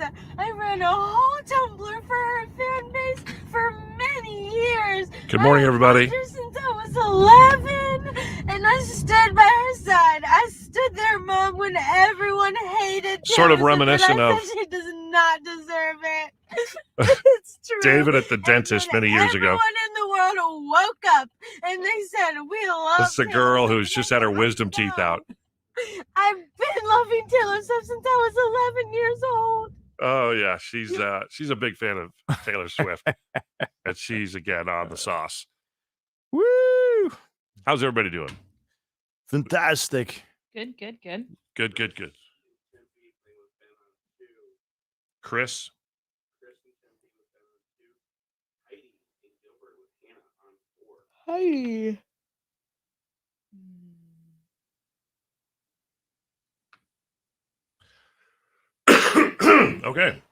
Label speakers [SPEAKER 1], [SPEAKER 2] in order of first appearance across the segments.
[SPEAKER 1] I ran a whole Tumblr for her fan base for many years.
[SPEAKER 2] Good morning, everybody.
[SPEAKER 1] Since I was 11, and I stood by her side. I stood there, Mom, when everyone hated
[SPEAKER 2] Sort of
[SPEAKER 1] Taylor Swift,
[SPEAKER 2] reminiscent
[SPEAKER 1] and I
[SPEAKER 2] of
[SPEAKER 1] said she does not deserve it. It's true.
[SPEAKER 2] David at the dentist many years ago.
[SPEAKER 1] Everyone in the world woke up and they said, "We love."
[SPEAKER 2] This is a girl who's just had her wisdom teeth out.
[SPEAKER 1] I've been loving Taylor Swift since I was 11 years old.
[SPEAKER 2] Oh yeah, she's a big fan of Taylor Swift, and she's again on the sauce. Woo! How's everybody doing?
[SPEAKER 3] Fantastic.
[SPEAKER 2] Good. Chris.
[SPEAKER 3] Hi.
[SPEAKER 2] Okay.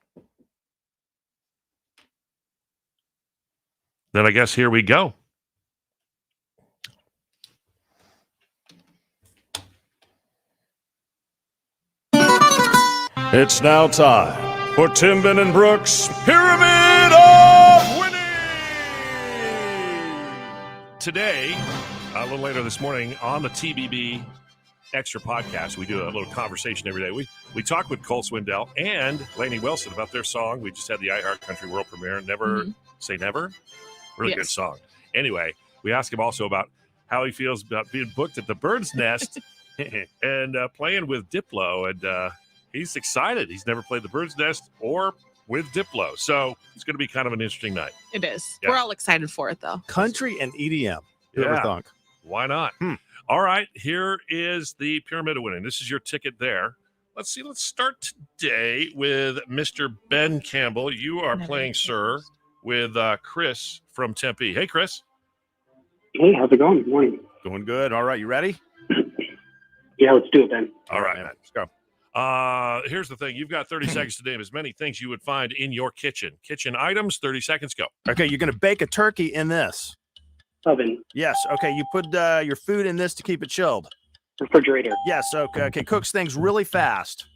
[SPEAKER 2] Then I guess here we go. It's now time for Timbin and Brooks' Pyramid of Winning. Today, a little later this morning on the TBB Extra podcast, we do a little conversation every day. We talk with Cole Swindell and Lainey Wilson about their song. We just had the iHeart Country World premiere. Never Say Never. Really good song. Anyway, we ask him also about how he feels about being booked at the Bird's Nest and playing with Diplo. And he's excited. He's never played the Bird's Nest or with Diplo. So it's going to be kind of an interesting night.
[SPEAKER 4] It is.
[SPEAKER 2] Yeah.
[SPEAKER 4] We're all excited for it, though.
[SPEAKER 3] Country and EDM. Whoever thunk.
[SPEAKER 2] Why not? All right, here is the Pyramid of Winning. This is your ticket there. Let's see. Let's start today with Mr. Ben Campbell. You are playing, sir, with Chris from Tempe. Hey, Chris.
[SPEAKER 5] Hey, how's it going? Good morning.
[SPEAKER 3] Going good. All right, you ready?
[SPEAKER 5] Yeah, let's do it then.
[SPEAKER 2] All right,
[SPEAKER 3] man. Let's go.
[SPEAKER 2] Here's the thing. You've got 30 seconds to name as many things you would find in your kitchen. Kitchen items, 30 seconds, go.
[SPEAKER 3] Okay, you're going to bake a turkey in this.
[SPEAKER 5] Oven.
[SPEAKER 3] Yes. Okay, you put your food in this to keep it chilled.
[SPEAKER 5] Refrigerator.
[SPEAKER 3] Yes. Okay, cooks things really fast.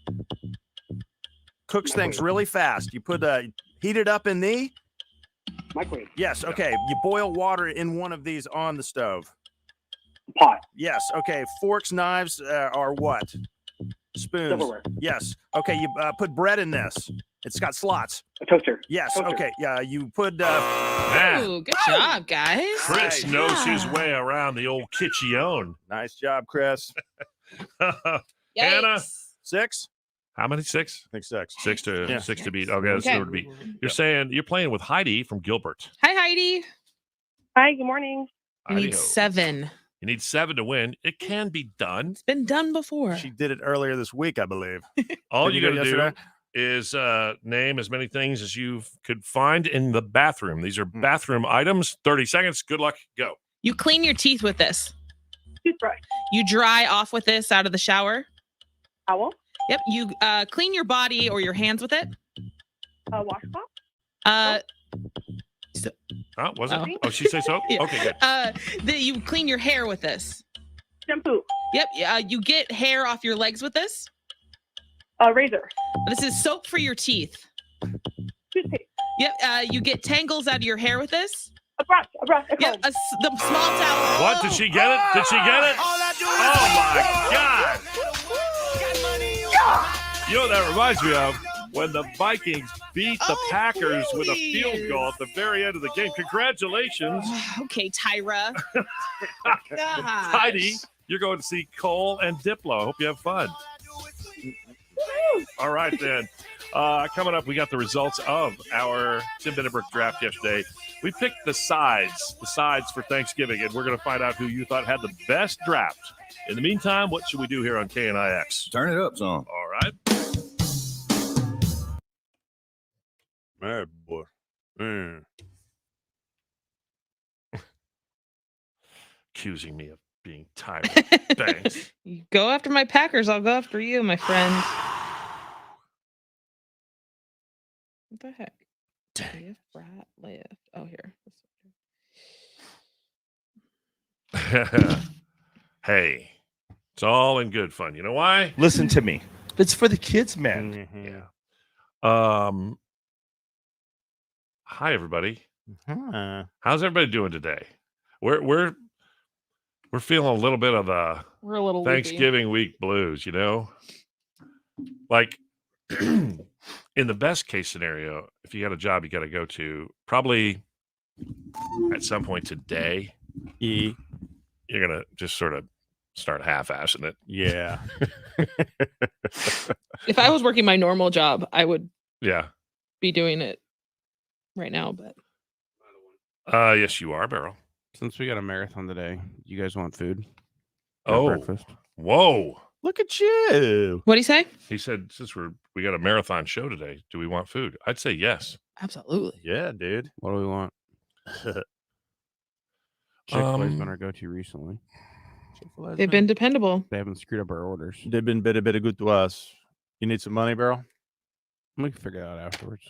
[SPEAKER 3] You put heat it up in the
[SPEAKER 5] Microwave.
[SPEAKER 3] Yes. Okay, you boil water in one of these on the stove.
[SPEAKER 5] Pot.
[SPEAKER 3] Yes. Okay, forks, knives are what? Spoons.
[SPEAKER 5] Silverware.
[SPEAKER 3] Yes. Okay, you put bread in this. It's got slots.
[SPEAKER 5] A toaster.
[SPEAKER 3] Yes.
[SPEAKER 5] Toaster.
[SPEAKER 3] Okay. Yeah. You put.
[SPEAKER 4] Ooh, good job, guys.
[SPEAKER 2] Chris knows his way around the old kitchen.
[SPEAKER 3] Nice job, Chris.
[SPEAKER 2] Hannah.
[SPEAKER 3] 6.
[SPEAKER 2] How many? 6?
[SPEAKER 3] I think 6.
[SPEAKER 2] 6 to
[SPEAKER 3] Yeah.
[SPEAKER 2] 6 to beat. Okay, that's
[SPEAKER 4] Okay.
[SPEAKER 2] to beat. You're saying you're playing with Heidi from Gilbert.
[SPEAKER 4] Hi, Heidi.
[SPEAKER 6] Hi, good morning.
[SPEAKER 4] You need
[SPEAKER 2] Heidi-ho.
[SPEAKER 4] 7.
[SPEAKER 2] You need 7 to win. It can be done.
[SPEAKER 4] It's been done before.
[SPEAKER 3] She did it earlier this week, I believe.
[SPEAKER 2] All
[SPEAKER 3] Did
[SPEAKER 2] you
[SPEAKER 3] you
[SPEAKER 2] got
[SPEAKER 3] do
[SPEAKER 2] to
[SPEAKER 3] it
[SPEAKER 2] do
[SPEAKER 3] yesterday?
[SPEAKER 2] is name as many things as you could find in the bathroom. These are bathroom items. 30 seconds. Good luck. Go.
[SPEAKER 4] You clean your teeth with this.
[SPEAKER 6] Toothbrush.
[SPEAKER 4] You dry off with this out of the shower.
[SPEAKER 6] Towel.
[SPEAKER 4] Yep. You clean your body or your hands with it.
[SPEAKER 6] Washcloth.
[SPEAKER 2] Oh, was it?
[SPEAKER 4] Oh.
[SPEAKER 2] Oh, she said so?
[SPEAKER 4] Yeah.
[SPEAKER 2] Okay, good.
[SPEAKER 4] You clean your hair with this.
[SPEAKER 6] Shampoo.
[SPEAKER 4] Yep. You get hair off your legs with this.
[SPEAKER 6] Razor.
[SPEAKER 4] This is soap for your teeth.
[SPEAKER 6] Toothpaste.
[SPEAKER 4] Yep. You get tangles out of your hair with this.
[SPEAKER 6] A brush. A
[SPEAKER 4] Yep.
[SPEAKER 6] comb.
[SPEAKER 4] The small towel.
[SPEAKER 2] What? Did she get it? Did she get it? Oh, my God. You know what that reminds me of? When the Vikings beat the Packers with a field goal at the very end of the game. Congratulations.
[SPEAKER 4] Okay, Tyra. Gosh.
[SPEAKER 2] Heidi, you're going to see Cole and Diplo. Hope you have fun. All right, then. Coming up, we got the results of our Tim Benebrook draft yesterday. We picked the sides for Thanksgiving, and we're going to find out who you thought had the best draft. In the meantime, what should we do here on KNIX?
[SPEAKER 7] Turn it up, son.
[SPEAKER 2] All right.
[SPEAKER 3] Mad boy.
[SPEAKER 2] Accusing me of being tired. Thanks.
[SPEAKER 4] You go after my Packers, I'll go after you, my friend. What the heck? Lift, right, lift. Oh, here.
[SPEAKER 2] Hey, it's all in good fun. You know why?
[SPEAKER 7] Listen to me. It's for the kids, man.
[SPEAKER 2] Yeah. Hi everybody.
[SPEAKER 3] Huh.
[SPEAKER 2] How's everybody doing today? We're feeling a little bit of the
[SPEAKER 4] We're a little loopy.
[SPEAKER 2] Thanksgiving week blues, you know? Like in the best case scenario, if you got a job you got to go to, probably at some point today,
[SPEAKER 3] E.
[SPEAKER 2] you're going to just sort of start half-assing it.
[SPEAKER 3] Yeah.
[SPEAKER 4] If I was working my normal job, I would
[SPEAKER 2] Yeah.
[SPEAKER 4] be doing it right now, but
[SPEAKER 2] Yes, you are, Beryl.
[SPEAKER 3] Since we got a marathon today, you guys want food?
[SPEAKER 2] Oh,
[SPEAKER 3] breakfast.
[SPEAKER 2] Whoa.
[SPEAKER 3] Look at you.
[SPEAKER 4] what'd he say?
[SPEAKER 2] He said, since we got a marathon show today, do we want food? I'd say yes.
[SPEAKER 4] Absolutely.
[SPEAKER 3] Yeah, dude. What do we want? Chick-fil-A's been our go-to recently.
[SPEAKER 4] They've been dependable.
[SPEAKER 3] They haven't screwed up our orders.
[SPEAKER 7] They've been bit good to us. You need some money, Beryl?
[SPEAKER 3] We can figure it out afterwards.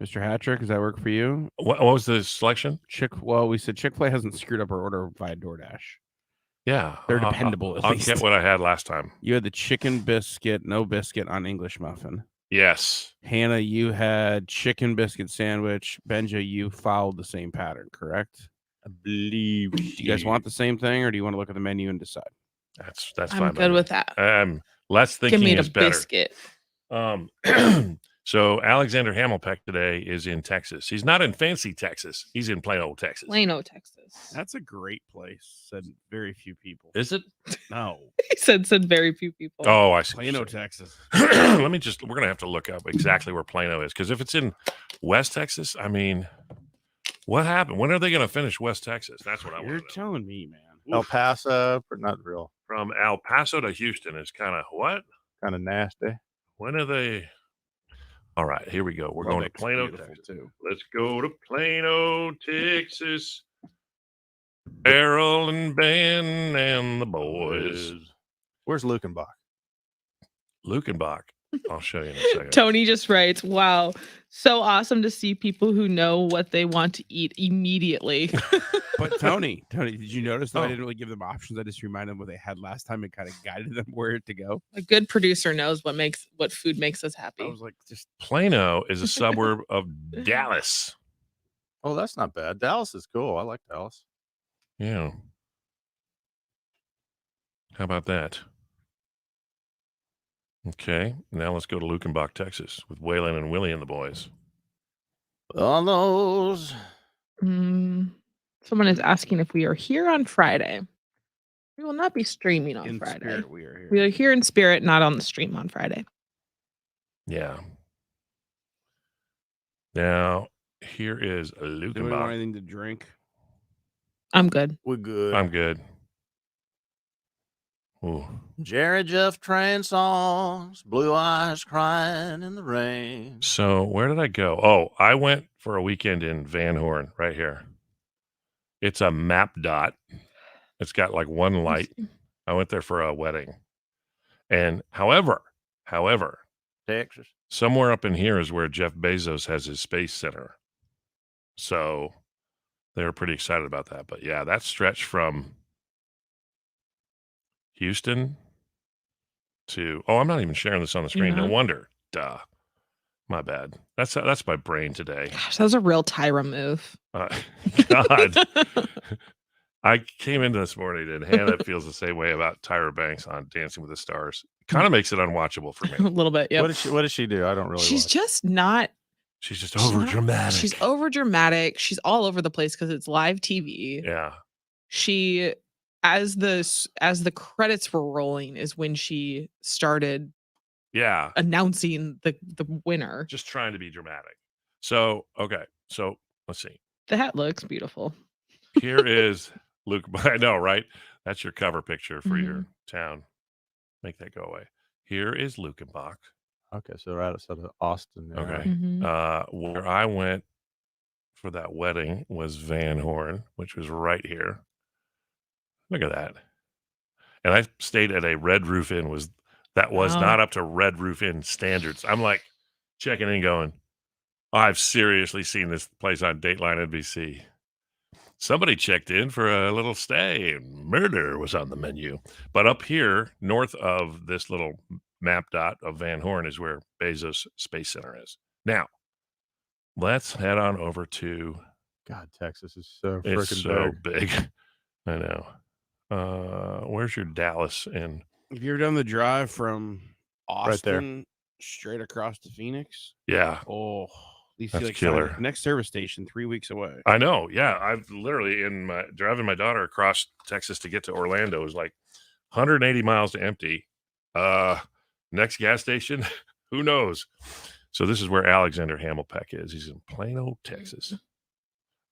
[SPEAKER 3] Mr. Hattrick, does that work for you?
[SPEAKER 2] What was the selection?
[SPEAKER 3] Well, we said Chick-fil-A hasn't screwed up our order via DoorDash.
[SPEAKER 2] Yeah.
[SPEAKER 3] They're dependable, at
[SPEAKER 2] I'll
[SPEAKER 3] least.
[SPEAKER 2] get what I had last time.
[SPEAKER 3] You had the chicken biscuit, no biscuit on English muffin.
[SPEAKER 2] Yes.
[SPEAKER 3] Hannah, you had chicken biscuit sandwich. Benja, you followed the same pattern, correct?
[SPEAKER 7] I believe.
[SPEAKER 3] Do you guys want the same thing, or do you want to look at the menu and decide?
[SPEAKER 2] That's fine.
[SPEAKER 4] I'm good with that.
[SPEAKER 2] Less thinking
[SPEAKER 4] Give me
[SPEAKER 2] is
[SPEAKER 4] the
[SPEAKER 2] better.
[SPEAKER 4] biscuit.
[SPEAKER 2] So Alexander Hamilpeck today is in Texas. He's not in fancy Texas. He's in plain old Texas.
[SPEAKER 4] Plano, Texas.
[SPEAKER 3] That's a great place. Said very few people.
[SPEAKER 2] Is it?
[SPEAKER 3] No.
[SPEAKER 4] He said very few people.
[SPEAKER 2] Oh, I see.
[SPEAKER 3] Plano, Texas.
[SPEAKER 2] We're going to have to look up exactly where Plano is. Because if it's in West Texas, I mean, what happened? When are they going to finish West Texas? That's what I want to
[SPEAKER 3] You're
[SPEAKER 2] know.
[SPEAKER 3] telling me, man.
[SPEAKER 7] El Paso, but not real.
[SPEAKER 2] From El Paso to Houston is kind of what?
[SPEAKER 7] Kind of nasty.
[SPEAKER 2] When are they? All right, here we go. We're going to
[SPEAKER 3] Lubbock's
[SPEAKER 2] Plano,
[SPEAKER 3] beautiful,
[SPEAKER 2] Texas.
[SPEAKER 3] too.
[SPEAKER 2] Let's go to Plano, Texas. Beryl and Ben and the boys.
[SPEAKER 7] Where's Lukenbach?
[SPEAKER 2] Lukenbach. I'll show you in a second.
[SPEAKER 4] Tony just writes, wow, so awesome to see people who know what they want to eat immediately.
[SPEAKER 3] But Tony, did you notice that I
[SPEAKER 2] Oh.
[SPEAKER 3] didn't really give them options? I just reminded them what they had last time and kind of guided them where to go.
[SPEAKER 4] A good producer knows what food makes us happy.
[SPEAKER 3] I was like, just
[SPEAKER 2] Plano is a suburb of Dallas.
[SPEAKER 7] Oh, that's not bad. Dallas is cool. I like Dallas.
[SPEAKER 2] Yeah. How about that? Okay, now let's go to Lukenbach, Texas, with Waylon and Willie and the boys.
[SPEAKER 7] On those.
[SPEAKER 4] Someone is asking if we are here on Friday. We will not be streaming on
[SPEAKER 3] in
[SPEAKER 4] Friday.
[SPEAKER 3] spirit, we are here.
[SPEAKER 4] We are here in spirit, not on the stream on Friday.
[SPEAKER 2] Yeah. Now, here is
[SPEAKER 3] Do we want
[SPEAKER 2] Lukenbach.
[SPEAKER 3] anything to drink?
[SPEAKER 4] I'm good.
[SPEAKER 7] We're good.
[SPEAKER 2] I'm good. Ooh.
[SPEAKER 7] Jerry Jeff Train songs, blue eyes crying in the rain.
[SPEAKER 2] So where did I go? Oh, I went for a weekend in Van Horn, right here. It's a map dot. It's got like one light. I went there for a wedding. And however,
[SPEAKER 7] Texas.
[SPEAKER 2] somewhere up in here is where Jeff Bezos has his space center. So they were pretty excited about that. But yeah, that stretch from Houston to, I'm not even sharing this on the screen. No
[SPEAKER 4] not?
[SPEAKER 2] wonder. Duh. My bad. That's my brain today.
[SPEAKER 4] Gosh, that was a real Tyra move.
[SPEAKER 2] God. I came into this morning and Hannah feels the same way about Tyra Banks on Dancing with the Stars. Kind of makes it unwatchable for
[SPEAKER 4] A
[SPEAKER 2] me.
[SPEAKER 4] little bit, yeah.
[SPEAKER 7] What does she do? I don't really
[SPEAKER 4] She's
[SPEAKER 7] watch.
[SPEAKER 4] just not.
[SPEAKER 2] She's just over dramatic.
[SPEAKER 4] She's over dramatic. She's all over the place because it's live TV.
[SPEAKER 2] Yeah.
[SPEAKER 4] She, as the credits were rolling, is when she started
[SPEAKER 2] Yeah.
[SPEAKER 4] announcing the winner.
[SPEAKER 2] Just trying to be dramatic. So, okay. So let's see.
[SPEAKER 4] The hat looks beautiful.
[SPEAKER 2] Here is Luke. I know, right? That's your cover picture for your town. Make that go away. Here is Lukenbach.
[SPEAKER 7] Okay, so right outside of Austin. there.
[SPEAKER 2] Okay. Where I went for that wedding was Van Horn, which was right here. Look at that. And I stayed at a Red Roof Inn. Was
[SPEAKER 4] Wow.
[SPEAKER 2] not up to Red Roof Inn standards. I'm like checking in going, I've seriously seen this place on Dateline NBC. Somebody checked in for a little stay and murder was on the menu. But up here, north of this little map dot of Van Horn is where Bezos Space Center is. Now, let's head on over to.
[SPEAKER 3] God, Texas is so
[SPEAKER 2] It's
[SPEAKER 3] freaking
[SPEAKER 2] so
[SPEAKER 3] big.
[SPEAKER 2] big. I know. Where's your Dallas? And
[SPEAKER 3] Have you ever done the drive from
[SPEAKER 7] Right there.
[SPEAKER 3] Austin straight across to Phoenix?
[SPEAKER 2] yeah,
[SPEAKER 3] Oh, you
[SPEAKER 2] That's
[SPEAKER 3] see like
[SPEAKER 2] killer.
[SPEAKER 3] next service station 3 weeks away.
[SPEAKER 2] I know. Yeah, I've literally driving my daughter across Texas to get to Orlando is like 180 miles to empty. Next gas station, who knows? So this is where Alexander Hamilpeck is. He's in Plano, Texas.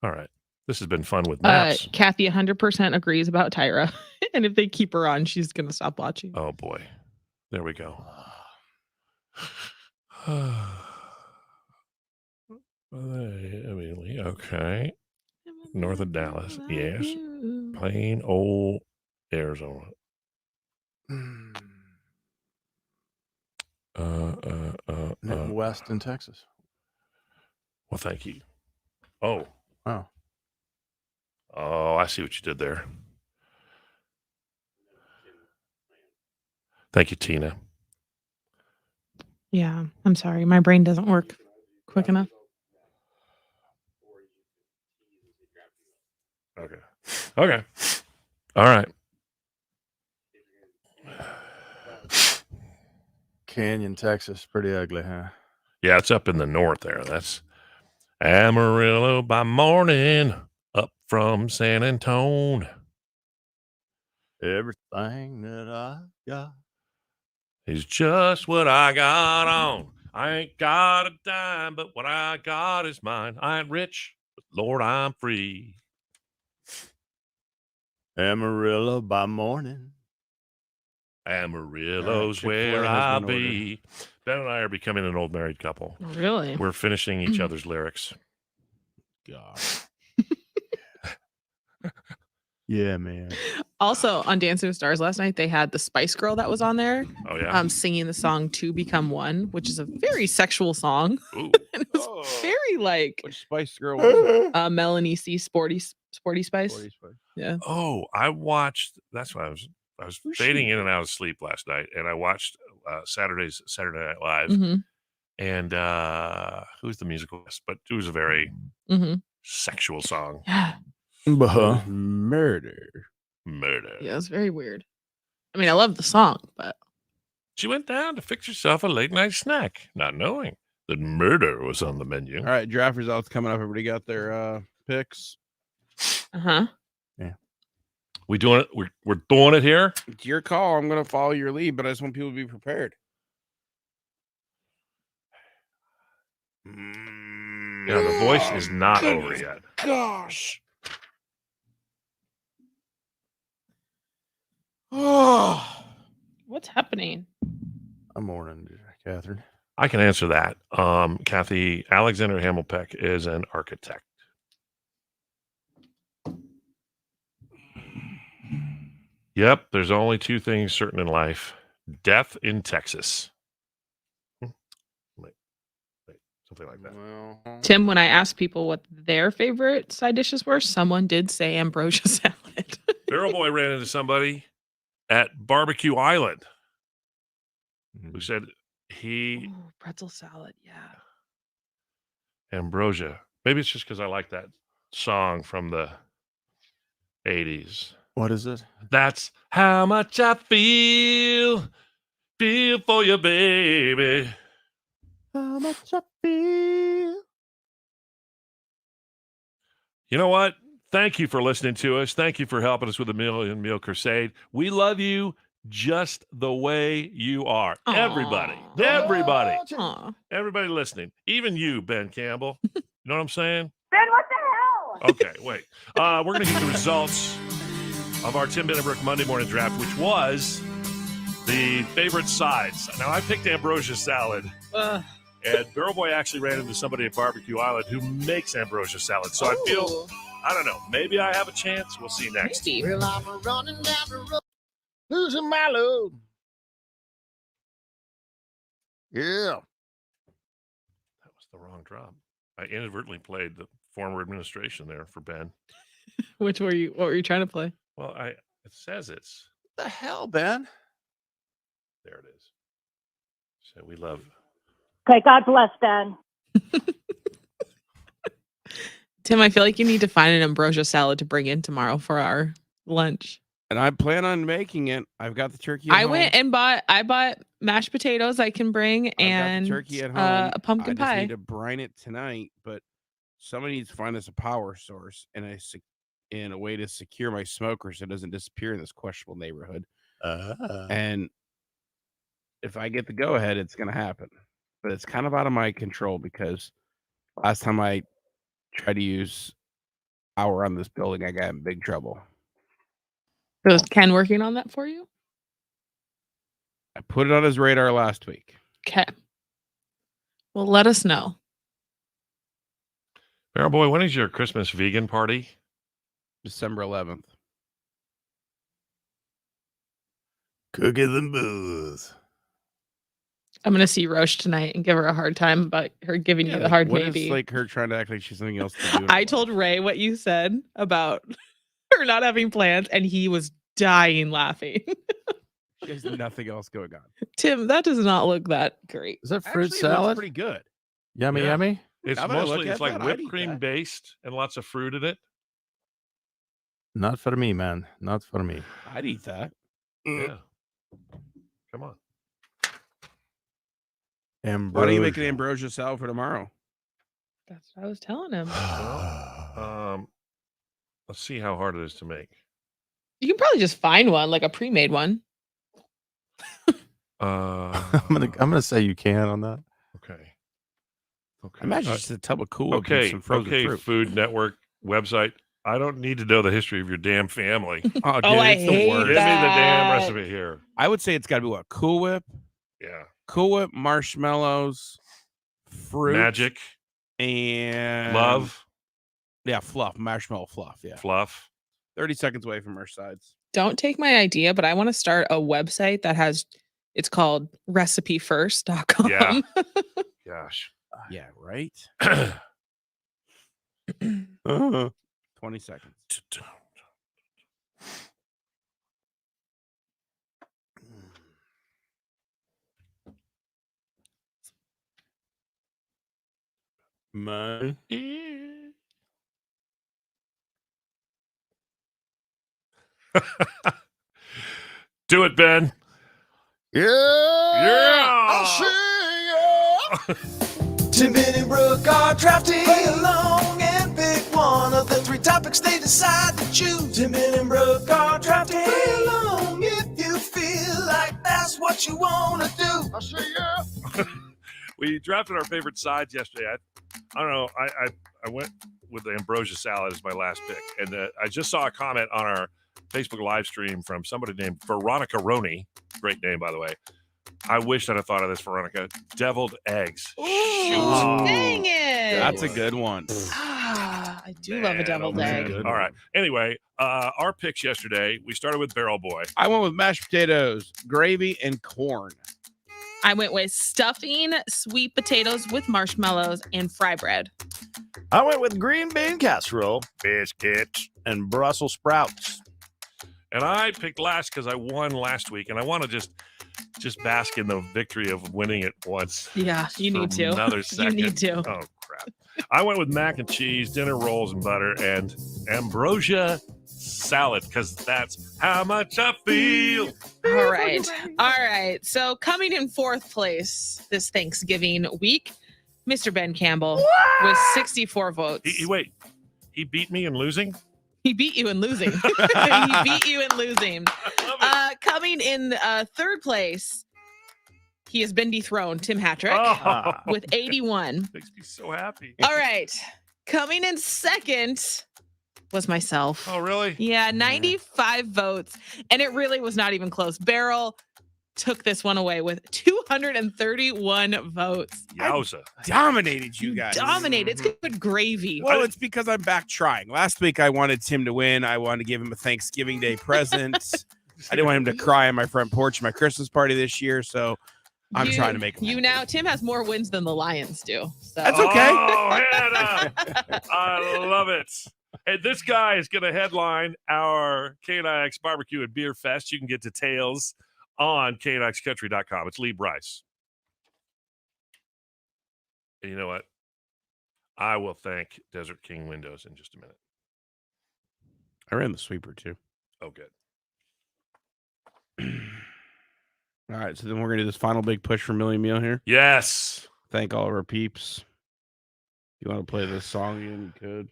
[SPEAKER 2] All right. This has been fun with maps.
[SPEAKER 4] Kathy 100% agrees about Tyra. And if they keep her on, she's going to stop watching.
[SPEAKER 2] Oh, boy. There we go. Okay. North of Dallas. Yes. Plain old Arizona.
[SPEAKER 7] West in Texas.
[SPEAKER 2] Well, thank you. Oh, I see what you did there. Thank you, Tina.
[SPEAKER 4] Yeah, I'm sorry. My brain doesn't work quick enough.
[SPEAKER 2] Okay. All right.
[SPEAKER 7] Canyon, Texas. Pretty ugly, huh?
[SPEAKER 2] Yeah, it's up in the north there. That's Amarillo by morning, up from San Antone.
[SPEAKER 7] Everything that I got
[SPEAKER 2] is just what I got on. I ain't got a dime, but what I got is mine. I ain't rich, but Lord, I'm free.
[SPEAKER 7] Amarillo by morning.
[SPEAKER 2] Amarillo's
[SPEAKER 3] Chick-fil-A
[SPEAKER 2] where
[SPEAKER 3] has
[SPEAKER 2] I'll
[SPEAKER 3] been
[SPEAKER 2] be. Ben and I are becoming an old married couple.
[SPEAKER 4] Really?
[SPEAKER 2] We're finishing each other's lyrics.
[SPEAKER 3] God. Yeah, man.
[SPEAKER 4] Also, on Dancing with Stars last night, they had the Spice Girl that was on there
[SPEAKER 2] Oh, yeah?
[SPEAKER 4] singing the song To Become One, which is a very sexual song.
[SPEAKER 2] Ooh.
[SPEAKER 4] And it was very like
[SPEAKER 3] Which Spice Girl was it?
[SPEAKER 4] Melanie C. Sporty Spice.
[SPEAKER 3] Sporty Spice.
[SPEAKER 4] Yeah.
[SPEAKER 2] Oh, I watched. That's why I was fading in and out of sleep last night, and I watched Saturday Night Live.
[SPEAKER 4] Mm-hmm.
[SPEAKER 2] And who's the musical guest? But it was a very sexual song.
[SPEAKER 4] Yeah.
[SPEAKER 3] Murder.
[SPEAKER 4] Yeah, it was very weird. I mean, I love the song, but
[SPEAKER 2] She went down to fix herself a late night snack, not knowing that murder was on the menu.
[SPEAKER 3] All right, draft results coming up. Everybody got their picks.
[SPEAKER 4] Yeah.
[SPEAKER 2] We doing it? We're doing it here.
[SPEAKER 3] It's your call. I'm gonna follow your lead, but I just want people to be prepared.
[SPEAKER 2] Yeah, the voice is not over yet.
[SPEAKER 3] Gosh. Oh.
[SPEAKER 4] What's happening?
[SPEAKER 7] I'm morning, Catherine.
[SPEAKER 2] I can answer that. Kathy, Alexander Hamilpeck is an architect. Yep, there's only two things certain in life: death in Texas. Wait, something like that.
[SPEAKER 7] Well,
[SPEAKER 4] Tim, when I asked people what their favorite side dishes were, someone did say ambrosia salad.
[SPEAKER 2] Barrel Boy ran into somebody at Barbecue Island who said he
[SPEAKER 4] Ooh, pretzel salad, yeah.
[SPEAKER 2] ambrosia. Maybe it's just because I like that song from the 80s.
[SPEAKER 7] what is it?
[SPEAKER 2] That's how much I feel for you, baby.
[SPEAKER 7] How much I feel.
[SPEAKER 2] You know what? Thank you for listening to us. Thank you for helping us with the Million Meal Crusade. We love you just the way you are.
[SPEAKER 4] Aw.
[SPEAKER 2] Everybody listening. Even you, Ben Campbell. You know what I'm saying?
[SPEAKER 6] Ben, what the hell?
[SPEAKER 2] Okay, wait. We're going to get the results of our Tim Benebrook Monday morning draft, which was the favorite sides. Now, I picked ambrosia salad. And Barrel Boy actually ran into somebody at Barbecue Island who makes ambrosia salad. So I feel, I don't know, maybe I have a chance. We'll see next.
[SPEAKER 4] Maybe.
[SPEAKER 7] Well, I'm running down the road, losing my load. Yeah.
[SPEAKER 2] That was the wrong drop. I inadvertently played the former administration there for Ben.
[SPEAKER 4] What were you trying to play?
[SPEAKER 2] Well, it says it's,
[SPEAKER 7] What the hell, Ben?
[SPEAKER 2] there it is. So we love.
[SPEAKER 6] Okay, God bless, Ben.
[SPEAKER 4] Tim, I feel like you need to find an ambrosia salad to bring in tomorrow for our lunch.
[SPEAKER 3] And I plan on making it. I've got the turkey.
[SPEAKER 4] I bought mashed potatoes I can bring and
[SPEAKER 3] got the turkey at home.
[SPEAKER 4] a pumpkin
[SPEAKER 3] I just
[SPEAKER 4] pie.
[SPEAKER 3] need to brine it tonight, but somebody needs to find us a power source and a way to secure my smoker so it doesn't disappear in this questionable neighborhood. And if I get the go ahead, it's going to happen. But it's kind of out of my control because last time I tried to use power on this building, I got in big trouble.
[SPEAKER 4] So is Ken working on that for you?
[SPEAKER 3] I put it on his radar last week.
[SPEAKER 4] Okay. Well, let us know.
[SPEAKER 2] Barrel Boy, when is your Christmas vegan party?
[SPEAKER 3] December 11th.
[SPEAKER 7] Cookies and booze.
[SPEAKER 4] I'm going to see Roche tonight and give her a hard time about her giving you the hard
[SPEAKER 3] what
[SPEAKER 4] maybe.
[SPEAKER 3] is like her trying to act like she's something else to do?
[SPEAKER 4] I told Ray what you said about her not having plans, and he was dying laughing.
[SPEAKER 3] She has nothing else going on.
[SPEAKER 4] Tim, that does not look that great.
[SPEAKER 7] Is that fruit
[SPEAKER 3] Actually, it looks
[SPEAKER 7] salad?
[SPEAKER 3] pretty good.
[SPEAKER 7] Yummy,
[SPEAKER 2] Yeah.
[SPEAKER 7] yummy.
[SPEAKER 2] It's
[SPEAKER 3] Now that I look
[SPEAKER 2] mostly
[SPEAKER 3] at
[SPEAKER 2] it's like
[SPEAKER 3] that, I'd
[SPEAKER 2] whipped
[SPEAKER 3] eat
[SPEAKER 2] cream
[SPEAKER 3] that.
[SPEAKER 2] based and lots of fruit in it.
[SPEAKER 7] Not for me, man. Not for me.
[SPEAKER 3] I'd eat that.
[SPEAKER 2] Yeah. Come on.
[SPEAKER 3] Why don't you make an ambrosia salad for tomorrow?
[SPEAKER 4] That's what I was telling him.
[SPEAKER 2] Let's see how hard it is to make.
[SPEAKER 4] You can probably just find one, like a pre-made one.
[SPEAKER 7] I'm gonna say you can on that.
[SPEAKER 2] Okay.
[SPEAKER 3] Imagine just a tub of Cool Whip and
[SPEAKER 2] Okay.
[SPEAKER 3] some frozen
[SPEAKER 2] Okay.
[SPEAKER 3] fruit.
[SPEAKER 2] Food Network website. I don't need to know the history of your damn family.
[SPEAKER 3] Oh, dude,
[SPEAKER 4] I
[SPEAKER 3] it's the
[SPEAKER 4] hate
[SPEAKER 3] worst.
[SPEAKER 2] Give me the damn
[SPEAKER 4] that.
[SPEAKER 2] recipe here.
[SPEAKER 3] I would say it's got to be what? Cool Whip,
[SPEAKER 2] Yeah.
[SPEAKER 3] marshmallows, fruit,
[SPEAKER 2] Magic.
[SPEAKER 3] and
[SPEAKER 2] Love.
[SPEAKER 3] Yeah, fluff, marshmallow fluff. Yeah,
[SPEAKER 2] Fluff.
[SPEAKER 3] 30 seconds away from our sides.
[SPEAKER 4] Don't take my idea, but I want to start a website that it's called recipefirst.com.
[SPEAKER 2] Yeah. Gosh.
[SPEAKER 3] Yeah, right. 20 seconds.
[SPEAKER 7] My
[SPEAKER 2] Do it, Ben. Yeah.
[SPEAKER 7] I'll sing it. Tim and Brooke are drafting. Play along and pick one of the three topics they decide to choose. Tim and Brooke are drafting. Play along if you feel like that's what you want to do. I'll say yeah.
[SPEAKER 2] We drafted our favorite sides yesterday. I don't know. I went with the ambrosia salad as my last pick. And I just saw a comment on our Facebook live stream from somebody named Veronica Roney. Great name, by the way. I wish I'd have thought of this, Veronica. Deviled eggs.
[SPEAKER 4] Ooh, dang it.
[SPEAKER 3] That's a good one.
[SPEAKER 4] I do love a deviled egg.
[SPEAKER 2] All right. Anyway, our picks yesterday, we started with Barrel Boy.
[SPEAKER 3] I went with mashed potatoes, gravy, and corn.
[SPEAKER 4] I went with stuffing, sweet potatoes with marshmallows, and fry bread.
[SPEAKER 7] I went with green bean casserole, biscuits, and Brussels sprouts.
[SPEAKER 2] And I picked last because I won last week, and I want to just bask in the victory of winning it once.
[SPEAKER 4] Yeah, you
[SPEAKER 2] for
[SPEAKER 4] need to.
[SPEAKER 2] Another second.
[SPEAKER 4] You need to.
[SPEAKER 2] Oh, crap. I went with mac and cheese, dinner rolls and butter, and ambrosia salad because that's how much I feel.
[SPEAKER 4] All right. All right. So coming in fourth place this Thanksgiving week, Mr. Ben Campbell with 64 votes.
[SPEAKER 2] Wait, he beat me in losing?
[SPEAKER 4] He beat you in losing. He beat you in losing. Coming in third place, he has been dethroned, Tim Hattrick, with 81.
[SPEAKER 2] Makes me so happy.
[SPEAKER 4] All right. Coming in second was myself.
[SPEAKER 2] Oh, really?
[SPEAKER 4] Yeah, 95 votes. And it really was not even close. Beryl took this one away with 231 votes.
[SPEAKER 2] Yowza.
[SPEAKER 3] Dominated you guys.
[SPEAKER 4] Dominated. It's good gravy.
[SPEAKER 3] Well, it's because I'm back trying. Last week, I wanted Tim to win. I wanted to give him a Thanksgiving Day present. I didn't want him to cry on my front porch at my Christmas party this year, so I'm trying to make him happy.
[SPEAKER 4] Tim has more wins than the Lions do. So.
[SPEAKER 3] That's okay.
[SPEAKER 2] Oh, Hannah. I love it. And this guy is going to headline our KNIX Barbecue and Beer Fest. You can get details on knixcountry.com. It's Lee Bryce. You know what? I will thank Desert King Windows in just a minute.
[SPEAKER 3] I ran the sweeper too.
[SPEAKER 2] Oh, good.
[SPEAKER 3] All right, so then we're gonna do this final big push for Millie Meal here.
[SPEAKER 2] Yes.
[SPEAKER 3] Thank all of our peeps. If you want to play this song again, you could.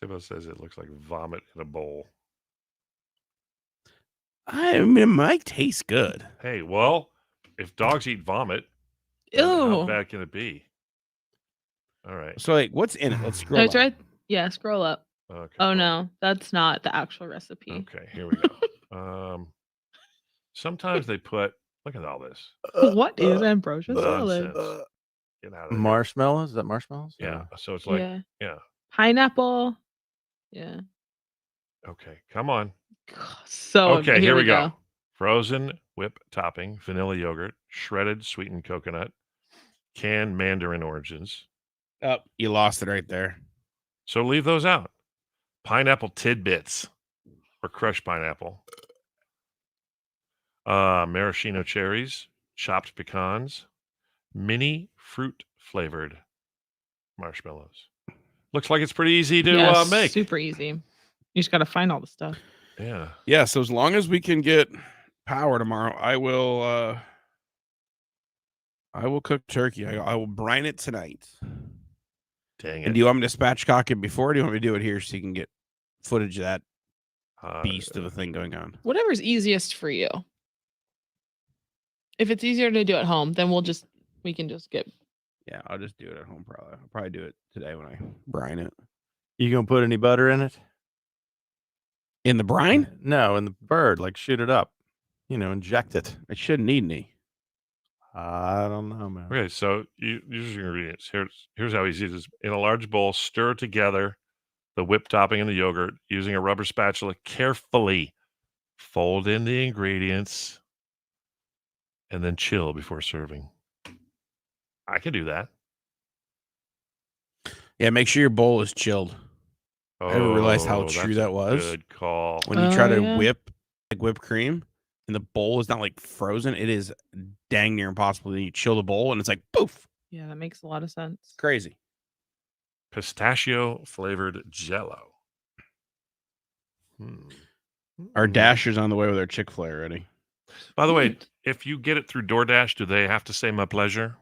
[SPEAKER 2] Simba says it looks like vomit in a bowl.
[SPEAKER 3] I mean, it might taste good.
[SPEAKER 2] Hey, well, if dogs eat vomit, then how
[SPEAKER 4] Ew.
[SPEAKER 2] bad can it be? All right.
[SPEAKER 3] So, like, what's in it? Let's scroll.
[SPEAKER 4] No, it's
[SPEAKER 3] up.
[SPEAKER 4] right. Yeah, scroll up.
[SPEAKER 2] Okay.
[SPEAKER 4] Oh no, that's not the actual recipe.
[SPEAKER 2] Okay, here we go. Sometimes they put. Look at all this
[SPEAKER 4] What is ambrosia salad?
[SPEAKER 2] nonsense. Get out of there.
[SPEAKER 8] Marshmallows? Is that marshmallows?
[SPEAKER 2] Yeah. So it's like,
[SPEAKER 4] Yeah.
[SPEAKER 2] yeah.
[SPEAKER 4] Pineapple. Yeah.
[SPEAKER 2] Okay, come on.
[SPEAKER 4] So
[SPEAKER 2] Okay, here we go. Frozen whip topping, vanilla yogurt, shredded sweetened coconut, canned mandarin oranges.
[SPEAKER 3] Oh, you lost it right there.
[SPEAKER 2] So leave those out. Pineapple tidbits or crushed pineapple. Maraschino cherries, chopped pecans, mini fruit flavored marshmallows. Looks like it's pretty easy to make.
[SPEAKER 4] Super easy. You just got to find all the stuff.
[SPEAKER 2] Yeah.
[SPEAKER 3] Yeah. So as long as we can get power tomorrow, I will cook turkey. I will brine it tonight.
[SPEAKER 2] Dang it.
[SPEAKER 3] And do you want me to spatchcock it before, or do you want me to do it here so you can get footage of that beast of a thing going on?
[SPEAKER 4] Whatever's easiest for you. If it's easier to do at home, then we can just get.
[SPEAKER 3] Yeah, I'll just do it at home. I'll probably do it today when I brine it.
[SPEAKER 8] You gonna put any butter in it?
[SPEAKER 3] In the brine?
[SPEAKER 8] No, in the bird. Like shoot it up. Inject it.
[SPEAKER 3] It shouldn't need any.
[SPEAKER 8] I don't know, man.
[SPEAKER 2] Okay, so use your ingredients. Here's how easy it is. In a large bowl, stir together the whipped topping and the yogurt using a rubber spatula. Carefully fold in the ingredients and then chill before serving. I can do that.
[SPEAKER 3] Yeah, make sure your bowl is chilled.
[SPEAKER 2] Oh,
[SPEAKER 3] I didn't realize how
[SPEAKER 2] that's
[SPEAKER 3] true
[SPEAKER 2] a
[SPEAKER 3] that was.
[SPEAKER 2] Good call.
[SPEAKER 3] When you try to
[SPEAKER 4] yeah.
[SPEAKER 3] whip whipped cream and the bowl is not like frozen, it is dang near impossible. Then you chill the bowl and it's like poof.
[SPEAKER 4] Yeah, that makes a lot of sense.
[SPEAKER 3] Crazy.
[SPEAKER 2] Pistachio flavored Jello.
[SPEAKER 3] Our Dasher's on the way with our Chick-fil-A already.
[SPEAKER 2] By the way, if you get it through DoorDash, do they have to say my pleasure?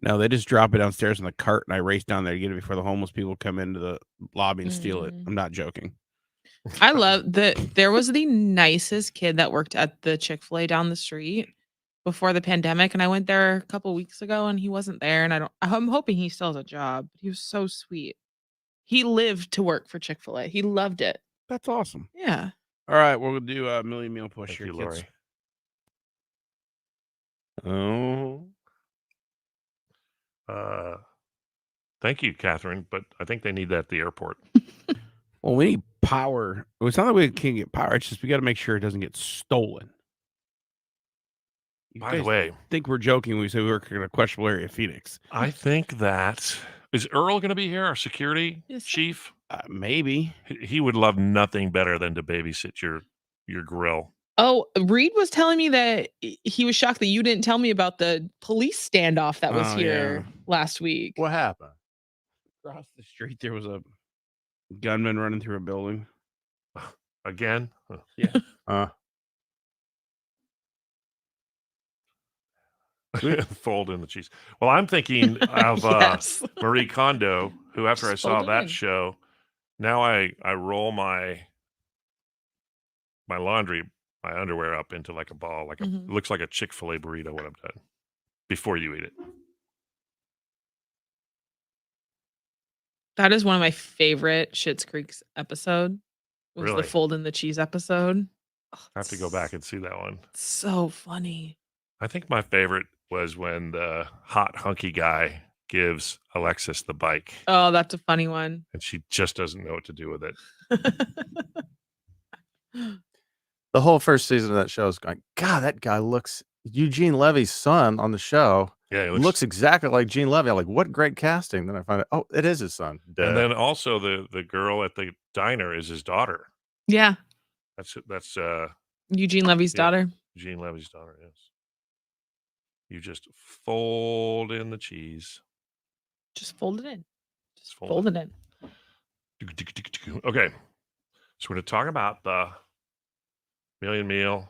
[SPEAKER 3] No, they just drop it downstairs in the cart, and I race down there to get it before the homeless people come into the lobby and steal it. I'm not joking.
[SPEAKER 4] I love that there was the nicest kid that worked at the Chick-fil-A down the street before the pandemic, and I went there a couple weeks ago and he wasn't there, and I'm hoping he still has a job. He was so sweet. He lived to work for Chick-fil-A. He loved it.
[SPEAKER 3] That's awesome.
[SPEAKER 4] Yeah.
[SPEAKER 3] All right, we'll do a million meal push
[SPEAKER 2] Thank
[SPEAKER 3] here,
[SPEAKER 2] you,
[SPEAKER 3] kids.
[SPEAKER 2] Lori. Thank you, Catherine, but I think they need that at the airport.
[SPEAKER 3] Well, we need power. It's not that we can't get power. It's just we got to make sure it doesn't get stolen. You
[SPEAKER 2] By the
[SPEAKER 3] guys
[SPEAKER 2] way,
[SPEAKER 3] think we're joking when we say we work in a questionable area of Phoenix.
[SPEAKER 2] I think that is Earl going to be here, our security chief?
[SPEAKER 3] Maybe.
[SPEAKER 2] He would love nothing better than to babysit your grill.
[SPEAKER 4] Oh, Reed was telling me that he was shocked that you didn't tell me about the police standoff that was here last week.
[SPEAKER 8] What happened?
[SPEAKER 3] Across the street, there was a gunman running through a building.
[SPEAKER 2] Again?
[SPEAKER 3] Yeah.
[SPEAKER 2] Fold in the cheese. Well, I'm thinking of Marie Kondo, who after I saw that show, now I roll my laundry, my underwear up into like a ball, like it looks like a Chick-fil-A burrito when I'm done, before you eat it.
[SPEAKER 4] That is one of my favorite Schitt's Creek's episode. Was
[SPEAKER 2] Really?
[SPEAKER 4] the fold in the cheese episode.
[SPEAKER 2] I have to go back and see that one.
[SPEAKER 4] So funny.
[SPEAKER 2] I think my favorite was when the hot hunky guy gives Alexis the bike.
[SPEAKER 4] Oh, that's a funny one.
[SPEAKER 2] And she just doesn't know what to do with it.
[SPEAKER 8] The whole first season of that show is going, God, that guy looks, Eugene Levy's son on the show.
[SPEAKER 2] Yeah, he
[SPEAKER 8] looks exactly like Gene Levy. I'm like, what great casting. Then I find out, oh, it is his son. Duh.
[SPEAKER 2] And then also the girl at the diner is his daughter.
[SPEAKER 4] Yeah.
[SPEAKER 2] That's
[SPEAKER 4] Eugene Levy's daughter.
[SPEAKER 2] Eugene Levy's daughter, yes. You just fold in the cheese.
[SPEAKER 4] Just fold it in. Just
[SPEAKER 2] Fold
[SPEAKER 4] fold it in.
[SPEAKER 2] Okay. So we're going to talk about the Million Meal.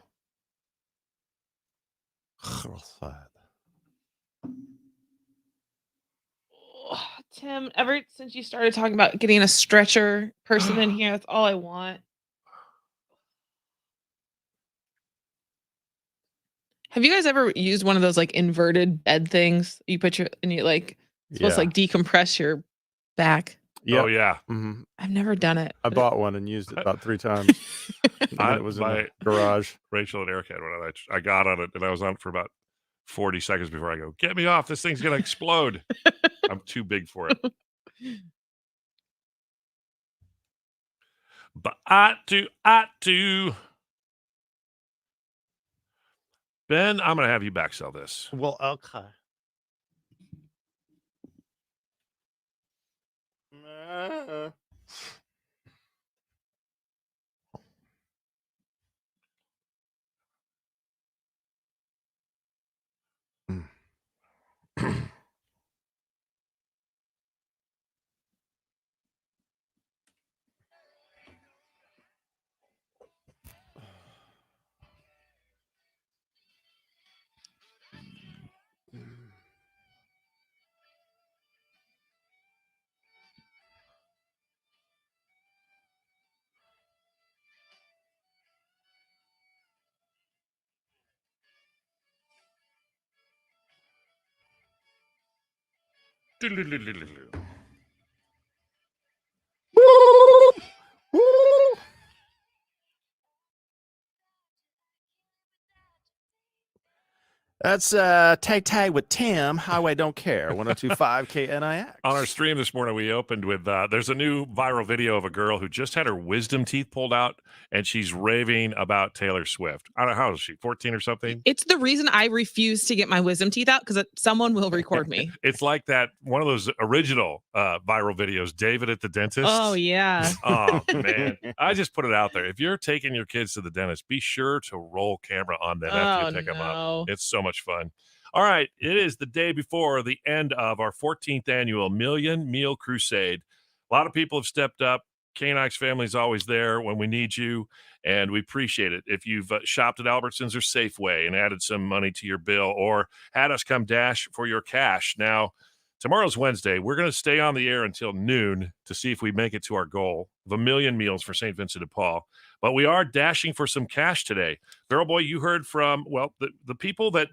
[SPEAKER 4] Oh, Tim, ever since you started talking about getting a stretcher person in here, that's all I want. Have you guys ever used one of those like inverted bed things? You put your and you like supposed to like decompress your back.
[SPEAKER 2] Oh, yeah.
[SPEAKER 8] Mm-hmm.
[SPEAKER 4] I've never done it.
[SPEAKER 8] I bought one and used it about 3 times. And then it was in the garage.
[SPEAKER 2] Rachel and Eric had one. I got on it, and I was on it for about 40 seconds before I go, get me off. This thing's going to explode. I'm too big for it. But I do. Ben, I'm going to have you back sell this.
[SPEAKER 8] Well, okay. That's Tay with Tim, Highway Don't Care, 1025 KNIX.
[SPEAKER 2] On our stream this morning, we opened with there's a new viral video of a girl who just had her wisdom teeth pulled out, and she's raving about Taylor Swift. I don't know, how old is she, 14 or something?
[SPEAKER 4] It's the reason I refuse to get my wisdom teeth out because someone will record me.
[SPEAKER 2] It's like that, one of those original viral videos, David at the dentist.
[SPEAKER 4] Oh, yeah.
[SPEAKER 2] Oh, man. I just put it out there. If you're taking your kids to the dentist, be sure to roll camera on them after you pick them up. It's so much fun. All right. It is the day before the end of our 14th annual Million Meal Crusade. A lot of people have stepped up. KNIX family is always there when we need you, and we appreciate it. If you've shopped at Albertsons or Safeway and added some money to your bill, or had us come dash for your cash. Now, tomorrow's Wednesday. We're going to stay on the air until noon to see if we make it to our goal of 1 million meals for St. Vincent de Paul. But we are dashing for some cash today. Barrel Boy, you heard from, well, the people that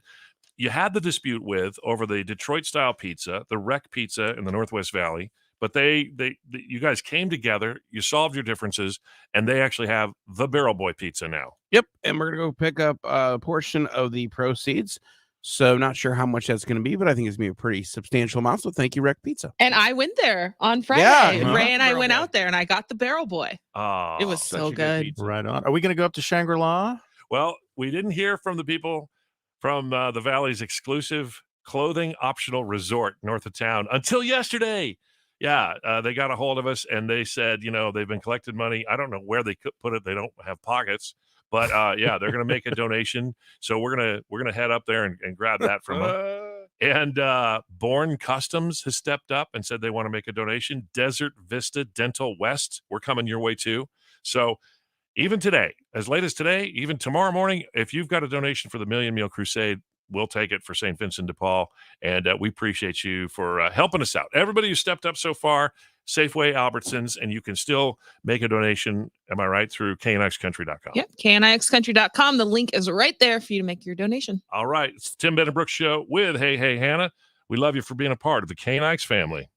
[SPEAKER 2] you had the dispute with over the Detroit-style pizza, the wreck pizza in the Northwest Valley. But you guys came together, you solved your differences, and they actually have the Barrel Boy pizza now.
[SPEAKER 3] Yep, and we're going to go pick up a portion of the proceeds. So not sure how much that's going to be, but I think it's going to be a pretty substantial amount. So thank you, Wreck Pizza.
[SPEAKER 4] And I went there on Friday.
[SPEAKER 3] Yeah,
[SPEAKER 4] Ray and I went out there, and I got the Barrel Boy.
[SPEAKER 2] Oh,
[SPEAKER 4] it was so good.
[SPEAKER 8] Right on. Are we going to go up to Shangri-La?
[SPEAKER 2] Well, we didn't hear from the people from the Valley's exclusive clothing optional resort north of town until yesterday. Yeah, they got a hold of us, and they said, they've been collecting money. I don't know where they could put it. They don't have pockets. But yeah, they're going to make a donation. So we're gonna head up there and grab that from them. And Born Customs has stepped up and said they want to make a donation. Desert Vista Dental West, we're coming your way too. So even today, as late as today, even tomorrow morning, if you've got a donation for the Million Meal Crusade, we'll take it for St. Vincent de Paul. And we appreciate you for helping us out. Everybody who stepped up so far, Safeway, Albertsons, and you can still make a donation, am I right, through knixcountry.com.
[SPEAKER 4] Yep, knixcountry.com. The link is right there for you to make your donation.
[SPEAKER 2] All right, it's Tim Bendenbrook Show with Hey Hannah. We love you for being a part of the KNIX family.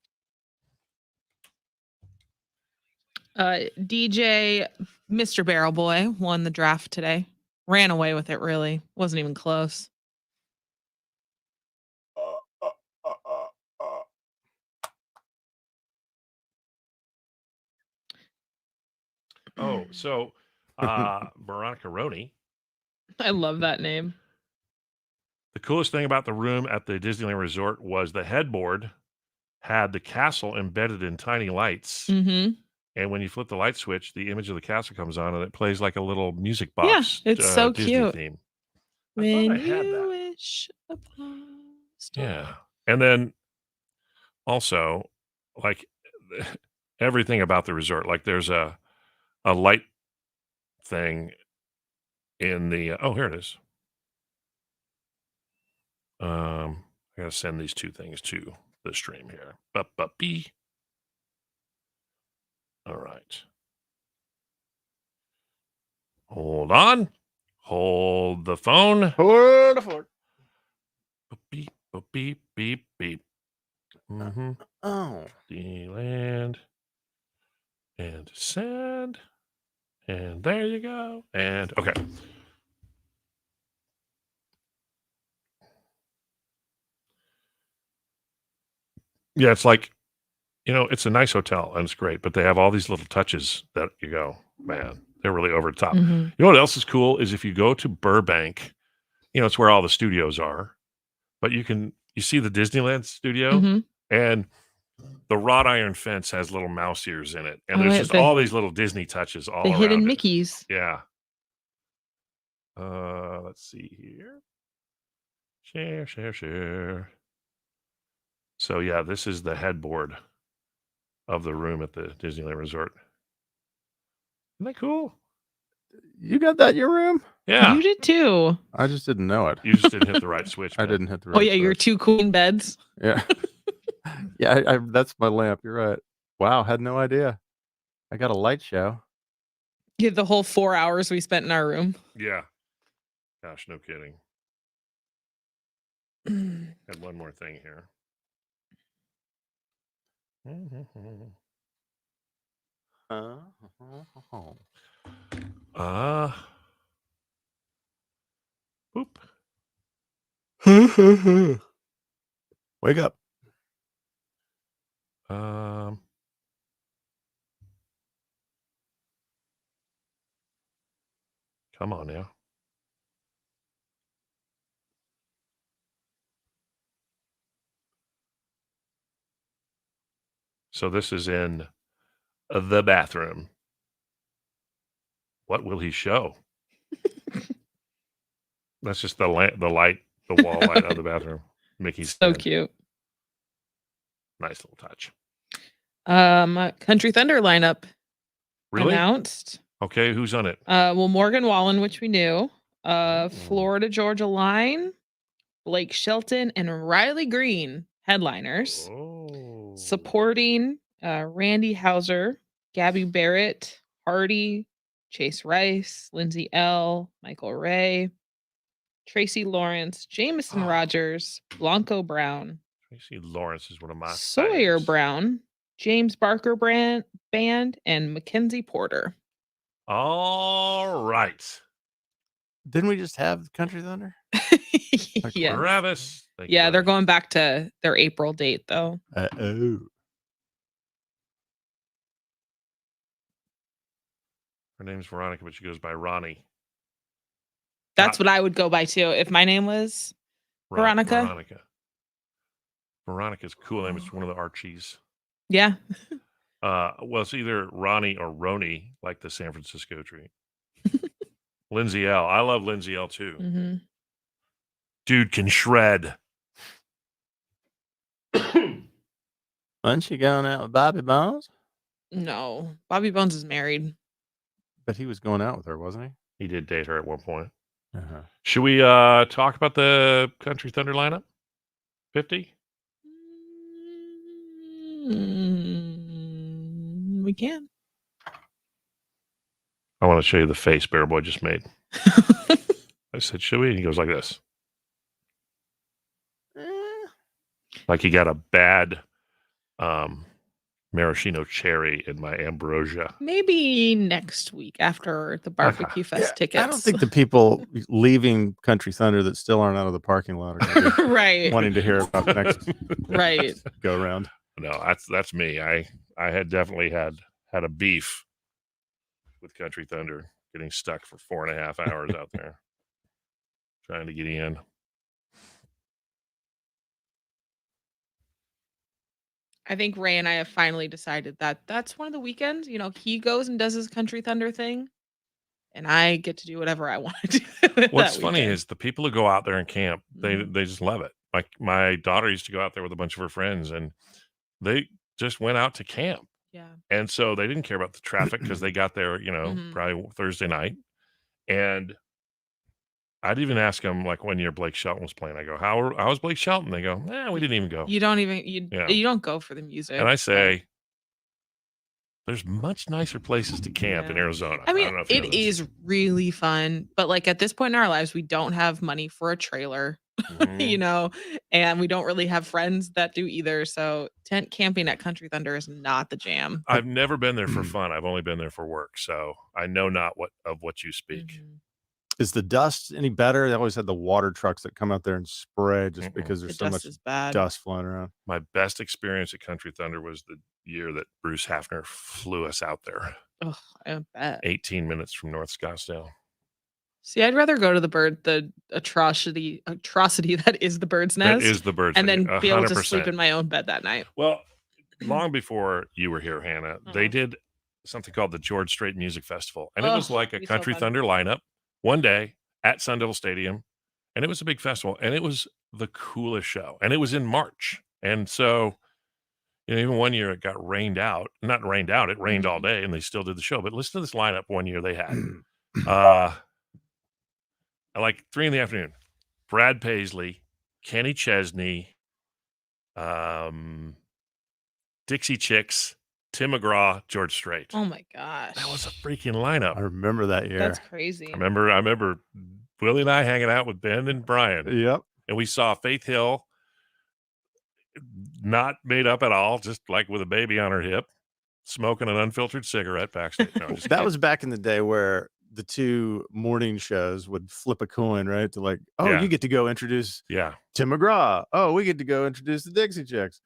[SPEAKER 4] DJ Mr. Barrel Boy won the draft today. Ran away with it, really. Wasn't even close.
[SPEAKER 2] Oh, so Veronica Roney.
[SPEAKER 4] I love that name.
[SPEAKER 2] The coolest thing about the room at the Disneyland Resort was the headboard had the castle embedded in tiny lights.
[SPEAKER 4] Mm-hmm.
[SPEAKER 2] And when you flip the light switch, the image of the castle comes on and it plays like a little music box.
[SPEAKER 4] Yeah, it's so
[SPEAKER 2] Disney
[SPEAKER 4] cute.
[SPEAKER 2] Theme.
[SPEAKER 4] When
[SPEAKER 2] I had
[SPEAKER 4] you
[SPEAKER 2] that.
[SPEAKER 4] wish upon a star.
[SPEAKER 2] Yeah. And then also, like everything about the resort, like there's a light thing in the here it is. I gotta send these two things to the stream here. B. All right. Hold on. Hold the phone.
[SPEAKER 8] Hold the fort.
[SPEAKER 2] Beep, beep, beep, beep. Mm-hmm.
[SPEAKER 8] Oh.
[SPEAKER 2] Land and send. And there you go. And okay. Yeah, it's like, it's a nice hotel and it's great, but they have all these little touches that you go, man, they're really over the top.
[SPEAKER 4] Mhm.
[SPEAKER 2] You know what else is cool is if you go to Burbank, it's where all the studios are, but you see the Disneyland studio
[SPEAKER 4] Mhm.
[SPEAKER 2] and the wrought iron fence has little mouse ears in it. And
[SPEAKER 4] Oh,
[SPEAKER 2] there's
[SPEAKER 4] yeah,
[SPEAKER 2] just all these little Disney touches all
[SPEAKER 4] the
[SPEAKER 2] around
[SPEAKER 4] hidden
[SPEAKER 2] it.
[SPEAKER 4] Mickeys.
[SPEAKER 2] Yeah. Let's see here. Share. So yeah, this is the headboard of the room at the Disneyland Resort. Isn't that cool?
[SPEAKER 8] You got that in your room?
[SPEAKER 2] Yeah.
[SPEAKER 4] You did too.
[SPEAKER 8] I just didn't know it.
[SPEAKER 2] You just didn't hit the right switch.
[SPEAKER 8] I
[SPEAKER 2] man.
[SPEAKER 8] didn't hit the right
[SPEAKER 4] Oh yeah, your
[SPEAKER 8] switch.
[SPEAKER 4] 2 queen beds.
[SPEAKER 8] Yeah. Yeah, I that's my lamp. You're right. Wow, had no idea. I got a light show.
[SPEAKER 4] Yeah, the whole 4 hours we spent in our room.
[SPEAKER 2] Yeah. Gosh, no kidding. Had one more thing here. Boop.
[SPEAKER 8] Wake up.
[SPEAKER 2] Come on now. So this is in the bathroom. What will he show? That's just the light, the wall light of the bathroom. Mickey's
[SPEAKER 4] So
[SPEAKER 2] stand.
[SPEAKER 4] cute.
[SPEAKER 2] Nice little touch.
[SPEAKER 4] Country Thunder lineup
[SPEAKER 2] Really?
[SPEAKER 4] announced.
[SPEAKER 2] Okay, who's on it?
[SPEAKER 4] Well, Morgan Wallen, which we knew. Florida Georgia Line, Blake Shelton, and Riley Green, headliners.
[SPEAKER 2] Oh.
[SPEAKER 4] Supporting Randy Hauser, Gabby Barrett, Hardy, Chase Rice, Lindsay L., Michael Ray, Tracy Lawrence, Jameson Rogers, Blanco Brown,
[SPEAKER 2] Tracy Lawrence is one of my
[SPEAKER 4] Sawyer
[SPEAKER 2] faves.
[SPEAKER 4] Brown, James Barker Band, and Mackenzie Porter.
[SPEAKER 2] All right.
[SPEAKER 8] Didn't we just have Country Thunder?
[SPEAKER 4] Yeah.
[SPEAKER 2] Travis.
[SPEAKER 4] Yeah, they're going back to their April date though.
[SPEAKER 8] Oh.
[SPEAKER 2] Her name's Veronica, but she goes by Ronnie.
[SPEAKER 4] That's what I would go by too. If my name was Veronica.
[SPEAKER 2] Veronica's a cool name. It's one of the Archies.
[SPEAKER 4] Yeah.
[SPEAKER 2] Well, it's either Ronnie or Roni, like the San Francisco tree. Lindsay L. I love Lindsay L too.
[SPEAKER 4] Mm-hmm.
[SPEAKER 2] Dude can shred.
[SPEAKER 8] Wasn't she going out with Bobby Bones?
[SPEAKER 4] No, Bobby Bones is married.
[SPEAKER 8] But he was going out with her, wasn't he?
[SPEAKER 2] He did date her at one point.
[SPEAKER 8] Uh-huh.
[SPEAKER 2] Should we talk about the Country Thunder lineup? 50?
[SPEAKER 4] We can.
[SPEAKER 2] I want to show you the face Bear Boy just made. I said, should we? And he goes like this. Like he got a bad maraschino cherry in my ambrosia.
[SPEAKER 4] Maybe next week after the barbecue fest tickets.
[SPEAKER 8] I don't think the people leaving Country Thunder that still aren't out of the parking lot are gonna be
[SPEAKER 4] right.
[SPEAKER 8] wanting to hear about the next
[SPEAKER 4] right
[SPEAKER 8] go around.
[SPEAKER 2] No, that's me. I had definitely had a beef with Country Thunder, getting stuck for 4.5 hours out there trying to get in.
[SPEAKER 4] I think Ray and I have finally decided that that's one of the weekends, he goes and does his Country Thunder thing. and I get to do whatever I want to do.
[SPEAKER 2] What's
[SPEAKER 4] that
[SPEAKER 2] funny
[SPEAKER 4] weekend.
[SPEAKER 2] is the people who go out there and camp,
[SPEAKER 4] Mhm.
[SPEAKER 2] they just love it. Like my daughter used to go out there with a bunch of her friends, and they just went out to camp.
[SPEAKER 4] Yeah.
[SPEAKER 2] And so they didn't care about the traffic because they got there,
[SPEAKER 4] Mhm.
[SPEAKER 2] probably Thursday night. And I'd even ask them, like, one year Blake Shelton was playing. I go, how was Blake Shelton? They go, we didn't even go.
[SPEAKER 4] You don't even you
[SPEAKER 2] Yeah.
[SPEAKER 4] you don't go for the music.
[SPEAKER 2] And I
[SPEAKER 4] but-
[SPEAKER 2] say, there's much nicer places to camp in
[SPEAKER 4] Yeah.
[SPEAKER 2] Arizona.
[SPEAKER 4] I mean,
[SPEAKER 2] don't know if you know
[SPEAKER 4] it
[SPEAKER 2] this.
[SPEAKER 4] is really fun, but like at this point in our lives, we don't have money for a trailer,
[SPEAKER 2] Mhm.
[SPEAKER 4] and we don't really have friends that do either. So tent camping at Country Thunder is not the jam.
[SPEAKER 2] I've never been there for fun. I've only been there for work. So I know not what you speak.
[SPEAKER 4] Mhm.
[SPEAKER 8] Is the dust any better? They always had the water trucks that come out there and spray just
[SPEAKER 2] Mm-mm.
[SPEAKER 8] because
[SPEAKER 4] The
[SPEAKER 8] there's so
[SPEAKER 4] dust
[SPEAKER 8] much
[SPEAKER 4] is bad.
[SPEAKER 8] dust flying around.
[SPEAKER 2] My best experience at Country Thunder was the year that Bruce Hafner flew us out there,
[SPEAKER 4] Oh, I bet.
[SPEAKER 2] 18 minutes from North Scottsdale.
[SPEAKER 4] See, I'd rather go to the atrocity that is the bird's
[SPEAKER 2] That
[SPEAKER 4] nest
[SPEAKER 2] is the bird's
[SPEAKER 4] and then
[SPEAKER 2] nest,
[SPEAKER 4] be able to sleep
[SPEAKER 2] 100%.
[SPEAKER 4] in my own bed that night.
[SPEAKER 2] Well, long before you were here, Hannah, they
[SPEAKER 4] Uh-huh.
[SPEAKER 2] did something called the George Strait Music Festival. And it was
[SPEAKER 4] Oh,
[SPEAKER 2] like a
[SPEAKER 4] it'd be so
[SPEAKER 2] Country
[SPEAKER 4] fun.
[SPEAKER 2] Thunder lineup one day at Sun Devil Stadium. And it was a big festival. And it was the coolest show. And it was in March. And so, even one year it got rained out. Not rained out, it rained all
[SPEAKER 4] Mhm.
[SPEAKER 2] day and they still did the show. But listen to this lineup one year they had. At like 3 in the afternoon. Brad Paisley, Kenny Chesney, Dixie Chicks, Tim McGraw, George Strait.
[SPEAKER 4] Oh my gosh.
[SPEAKER 2] That was a freaking lineup.
[SPEAKER 8] I remember that year.
[SPEAKER 4] That's crazy.
[SPEAKER 2] I remember Willie and I hanging out with Ben and Brian,
[SPEAKER 8] Yep.
[SPEAKER 2] and we saw Faith Hill, not made up at all, just like with a baby on her hip, smoking an unfiltered cigarette backstage. No, just
[SPEAKER 8] That
[SPEAKER 2] kidding.
[SPEAKER 8] was back in the day where the two morning shows would flip a coin, right? To like, oh,
[SPEAKER 2] Yeah.
[SPEAKER 8] you get to go introduce
[SPEAKER 2] Yeah.
[SPEAKER 8] Tim McGraw. Oh, we get to go introduce the Dixie Chicks.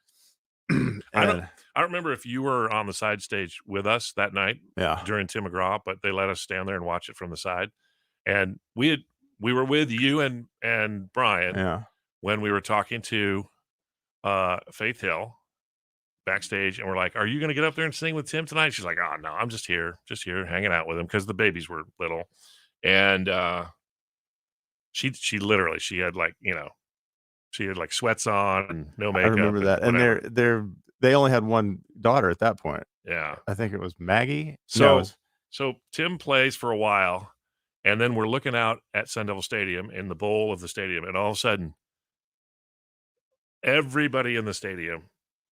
[SPEAKER 2] I don't
[SPEAKER 8] And
[SPEAKER 2] remember if you were on the side stage with us that night
[SPEAKER 8] yeah,
[SPEAKER 2] during Tim McGraw, but they let us stand there and watch it from the side. And we were with you and Brian
[SPEAKER 8] yeah.
[SPEAKER 2] when we were talking to Faith Hill backstage, and we're like, "Are you going to get up there and sing with Tim tonight?" She's like, "Oh no, I'm just here hanging out with him," because the babies were little, and she literally she had like sweats on and no
[SPEAKER 8] I
[SPEAKER 2] makeup.
[SPEAKER 8] remember that. And
[SPEAKER 2] whatever.
[SPEAKER 8] they only had one daughter at that point.
[SPEAKER 2] Yeah.
[SPEAKER 8] I think it was Maggie.
[SPEAKER 2] So
[SPEAKER 8] No, it was-
[SPEAKER 2] so Tim plays for a while, and then we're looking out at Sun Devil Stadium in the bowl of the stadium, and all of a sudden, everybody in the stadium,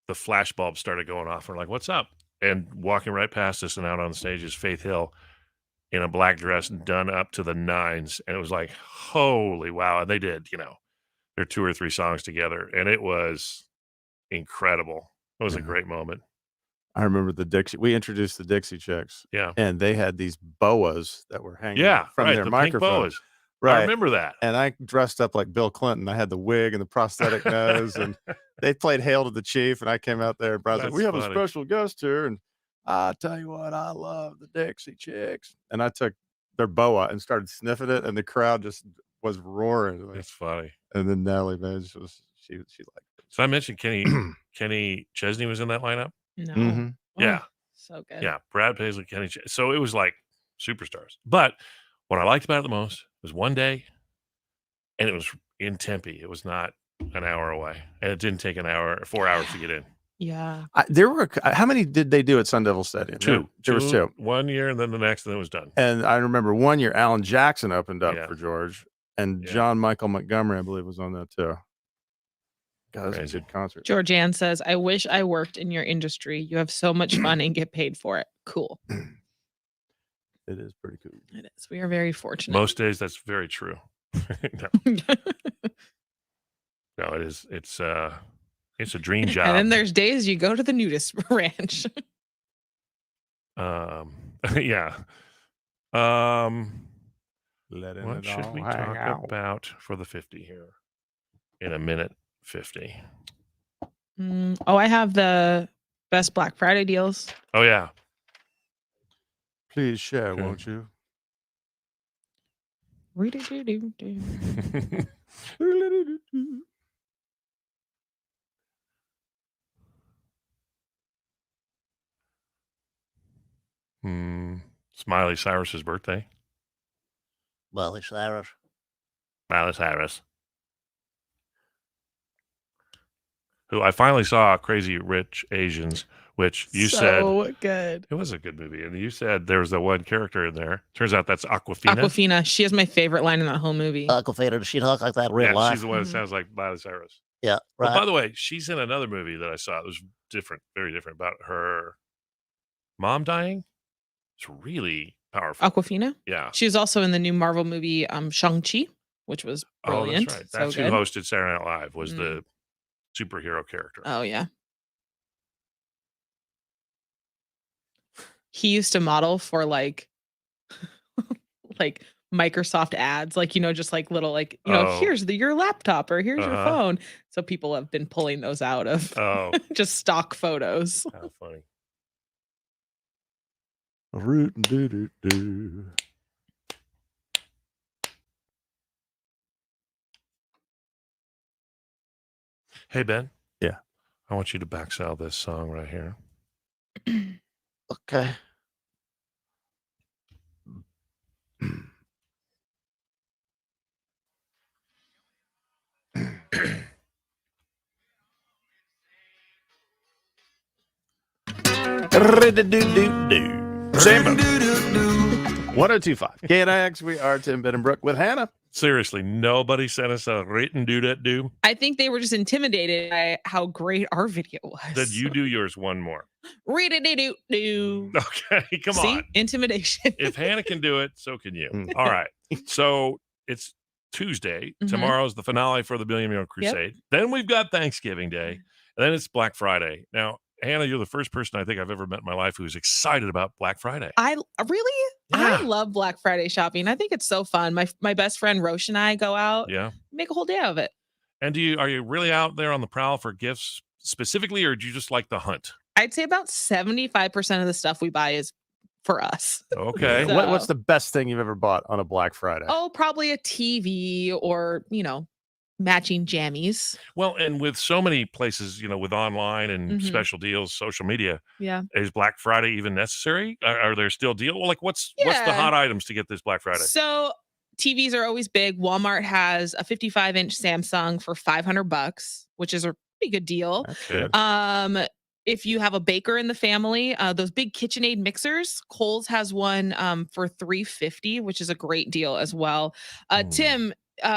[SPEAKER 2] the flash bulbs started going off. We're like, "What's up?" And walking right past us and out on the stage is Faith Hill in a black dress done up to the nines, and it was like, holy wow! And they did, their 2 or 3 songs together, and it was incredible. It was a
[SPEAKER 8] Yeah.
[SPEAKER 2] great moment.
[SPEAKER 8] I remember the Dixie. We introduced the Dixie Chicks,
[SPEAKER 2] Yeah,
[SPEAKER 8] and they had these boas that were hanging
[SPEAKER 2] yeah,
[SPEAKER 8] from
[SPEAKER 2] right.
[SPEAKER 8] their
[SPEAKER 2] The pink
[SPEAKER 8] microphone.
[SPEAKER 2] boas. I
[SPEAKER 8] Right.
[SPEAKER 2] remember that.
[SPEAKER 8] And I dressed up like Bill Clinton. I had the wig and the prosthetic nose, and they played "Hail to the Chief." And I came out there, and Brian's like,
[SPEAKER 2] That's
[SPEAKER 8] "We have
[SPEAKER 2] funny.
[SPEAKER 8] a special guest here, and I tell you what, I love the Dixie Chicks." And I took their boa and started sniffing it, and the crowd just was roaring. Like,
[SPEAKER 2] That's funny.
[SPEAKER 8] and then Natalie, man, she liked it.
[SPEAKER 2] So I mentioned Kenny Chesney was in that lineup.
[SPEAKER 4] No.
[SPEAKER 8] Mhm.
[SPEAKER 2] Yeah.
[SPEAKER 4] Oh, so good.
[SPEAKER 2] Yeah, Brad Paisley, so it was like superstars. But what I liked about it the most was one day, and it was in Tempe. It was not an hour away, and it didn't take 4 hours to get in.
[SPEAKER 4] Yeah.
[SPEAKER 8] There were how many did they do at Sun Devil Stadium?
[SPEAKER 2] Two.
[SPEAKER 8] There was two.
[SPEAKER 2] 1 year, and then the next, and then it was done.
[SPEAKER 8] And I remember one year Alan Jackson opened up
[SPEAKER 2] Yeah.
[SPEAKER 8] for George, and
[SPEAKER 2] Yeah.
[SPEAKER 8] John Michael Montgomery, I believe, was on that too. God, that was
[SPEAKER 2] Crazy.
[SPEAKER 8] a good concert.
[SPEAKER 4] Georgianne says, I wish I worked in your industry. You have so much fun and get paid for it. Cool.
[SPEAKER 8] It is pretty cool.
[SPEAKER 4] It is. We are very fortunate.
[SPEAKER 2] Most days, that's very true. No, it is. It's a dream job.
[SPEAKER 4] And then there's days you go to the nudist ranch.
[SPEAKER 2] Yeah.
[SPEAKER 8] Letting
[SPEAKER 2] What
[SPEAKER 8] it
[SPEAKER 2] should
[SPEAKER 8] all
[SPEAKER 2] we
[SPEAKER 8] hang
[SPEAKER 2] talk
[SPEAKER 8] out.
[SPEAKER 2] about for the 50 here? In a minute 50.
[SPEAKER 4] Oh, I have the best Black Friday deals.
[SPEAKER 2] Oh yeah.
[SPEAKER 8] Please share,
[SPEAKER 2] Okay.
[SPEAKER 8] won't you?
[SPEAKER 2] Smiley Cyrus's birthday.
[SPEAKER 9] Miley Cyrus.
[SPEAKER 2] Miley Cyrus. Who I finally saw Crazy Rich Asians, which you said
[SPEAKER 4] good.
[SPEAKER 2] it was a good movie. And you said there was the one character in there. Turns out that's Aquafina.
[SPEAKER 4] Aquafina. She has my favorite line in that whole movie.
[SPEAKER 9] Aquafina, does she talk like that in real
[SPEAKER 2] Yeah,
[SPEAKER 9] life?
[SPEAKER 2] she's the one that
[SPEAKER 4] Mhm.
[SPEAKER 2] sounds like Miley Cyrus.
[SPEAKER 9] Yeah,
[SPEAKER 2] But
[SPEAKER 9] right.
[SPEAKER 2] by the way, she's in another movie that I saw. It was different, very different, about her mom dying. It's really powerful.
[SPEAKER 4] Aquafina.
[SPEAKER 2] Yeah.
[SPEAKER 4] She was also in the new Marvel movie Shang-Chi, which was brilliant.
[SPEAKER 2] Oh, that's right.
[SPEAKER 4] So
[SPEAKER 2] That's who
[SPEAKER 4] good.
[SPEAKER 2] hosted Saturday Night Live, was
[SPEAKER 4] Mm.
[SPEAKER 2] the superhero character.
[SPEAKER 4] Oh yeah. He used to model for like Microsoft ads, like, just like little, like,
[SPEAKER 2] Oh.
[SPEAKER 4] here's your laptop or here's your
[SPEAKER 2] Uh-huh.
[SPEAKER 4] phone. So people have been pulling those out of
[SPEAKER 2] Oh,
[SPEAKER 4] just stock photos.
[SPEAKER 2] how funny.
[SPEAKER 8] Root doo doo doo.
[SPEAKER 2] Hey, Ben.
[SPEAKER 8] Yeah.
[SPEAKER 2] I want you to back sell this song right here.
[SPEAKER 9] Okay.
[SPEAKER 8] Jambo. 1025 KNIX. We are Tim, Ben, and Brooke with Hannah.
[SPEAKER 2] Seriously, nobody sent us a written do that do.
[SPEAKER 4] I think they were just intimidated by how great our video was.
[SPEAKER 2] Then you do yours one more.
[SPEAKER 4] Read it, do.
[SPEAKER 2] Okay, come
[SPEAKER 4] See?
[SPEAKER 2] on.
[SPEAKER 4] Intimidation.
[SPEAKER 2] If Hannah can do it, so can you.
[SPEAKER 8] Mm.
[SPEAKER 2] All right. So it's Tuesday.
[SPEAKER 4] Mhm.
[SPEAKER 2] Tomorrow's the finale for the Billion Meal Crusade. Then we've got Thanksgiving Day. And then it's Black Friday. Now, Hannah, you're the first person I think I've ever met in my life who's excited about Black Friday.
[SPEAKER 4] I really,
[SPEAKER 2] Yeah.
[SPEAKER 4] I love Black Friday shopping. I think it's so fun. My best friend Roche and I go out,
[SPEAKER 2] Yeah.
[SPEAKER 4] make a whole day of it.
[SPEAKER 2] And are you really out there on the prowl for gifts specifically, or do you just like the hunt?
[SPEAKER 4] I'd say about 75% of the stuff we buy is for us.
[SPEAKER 2] Okay.
[SPEAKER 4] So-
[SPEAKER 8] What's the best thing you've ever bought on a Black Friday?
[SPEAKER 4] Oh, probably a TV or, matching jammies.
[SPEAKER 2] Well, and with so many places, with online and
[SPEAKER 4] Mhm.
[SPEAKER 2] special deals, social media,
[SPEAKER 4] Yeah.
[SPEAKER 2] is Black Friday even necessary? Are there still deals? Well, like what's the
[SPEAKER 4] Yeah.
[SPEAKER 2] hot items to get this Black Friday?
[SPEAKER 4] So TVs are always big. Walmart has a 55-inch Samsung for $500, which is a pretty good deal.
[SPEAKER 8] That's good.
[SPEAKER 4] If you have a baker in the family, those big KitchenAid mixers, Kohl's has one for $350, which is a great deal as well. Tim,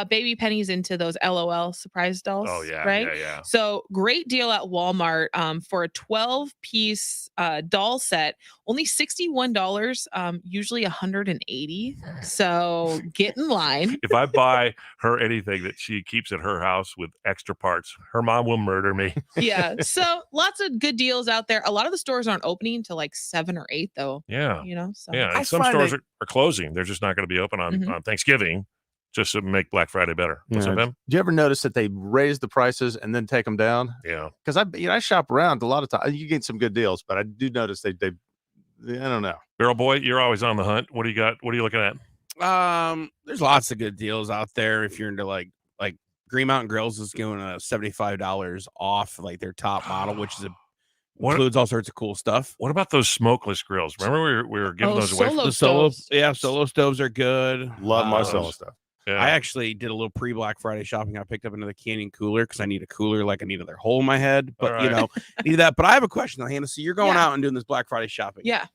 [SPEAKER 4] Baby Penny's into those LOL surprise dolls.
[SPEAKER 2] Oh, yeah.
[SPEAKER 4] right?
[SPEAKER 2] Yeah.
[SPEAKER 4] So great deal at Walmart for a 12-piece doll set, only $61, usually $180. So get in line.
[SPEAKER 2] If I buy her anything that she keeps at her house with extra parts, her mom will murder me.
[SPEAKER 4] Yeah. So lots of good deals out there. A lot of the stores aren't opening till like 7 or 8 though.
[SPEAKER 2] Yeah.
[SPEAKER 4] So
[SPEAKER 2] Yeah.
[SPEAKER 8] I
[SPEAKER 2] And some
[SPEAKER 8] find
[SPEAKER 2] stores
[SPEAKER 8] that-
[SPEAKER 2] are closing. They're just not going to be open on,
[SPEAKER 4] Mhm.
[SPEAKER 2] on Thanksgiving just to make Black Friday better. What's
[SPEAKER 8] Yeah.
[SPEAKER 2] up, Ben?
[SPEAKER 8] Do you ever notice that they raise the prices and then take them down?
[SPEAKER 2] Yeah.
[SPEAKER 8] Because I shop around a lot of times. You get some good deals, but I do notice they I don't know.
[SPEAKER 2] Girl boy, you're always on the hunt. What do you got? What are you looking at?
[SPEAKER 3] There's lots of good deals out there if you're into like Green Mountain Grills is going $75 off like their top model, which is
[SPEAKER 2] What-
[SPEAKER 3] includes all sorts of cool stuff.
[SPEAKER 2] What about those smokeless grills? Remember we were giving
[SPEAKER 4] Oh,
[SPEAKER 2] those away?
[SPEAKER 4] solo
[SPEAKER 3] The solo,
[SPEAKER 4] stoves.
[SPEAKER 3] solo stoves are good.
[SPEAKER 8] Love my
[SPEAKER 3] Um,
[SPEAKER 8] solo stuff.
[SPEAKER 2] Yeah.
[SPEAKER 3] I actually did a little pre-Black Friday shopping. I picked up another Canyon cooler because I need a cooler, like I need another hole in my head. But
[SPEAKER 2] All right.
[SPEAKER 3] need that. But I have a question, though, Hannah. So you're going
[SPEAKER 4] Yeah.
[SPEAKER 3] out and doing this Black Friday shopping.
[SPEAKER 4] Yeah.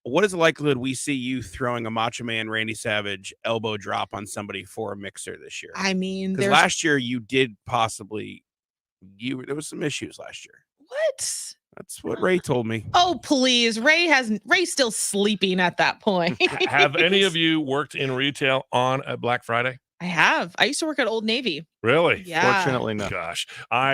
[SPEAKER 3] What is the likelihood we see you throwing a Macho Man Randy Savage elbow drop on somebody for a mixer this year?
[SPEAKER 4] I mean,
[SPEAKER 3] Because
[SPEAKER 4] there's
[SPEAKER 3] last year you did possibly. There was some issues last year.
[SPEAKER 4] what?
[SPEAKER 3] That's what Ray told me.
[SPEAKER 4] Oh, please. Ray's still sleeping at that point.
[SPEAKER 2] Have any of you worked in retail on a Black Friday?
[SPEAKER 4] I have. I used to work at Old Navy.
[SPEAKER 2] Really?
[SPEAKER 4] Yeah.
[SPEAKER 8] Fortunately, no.
[SPEAKER 2] Gosh,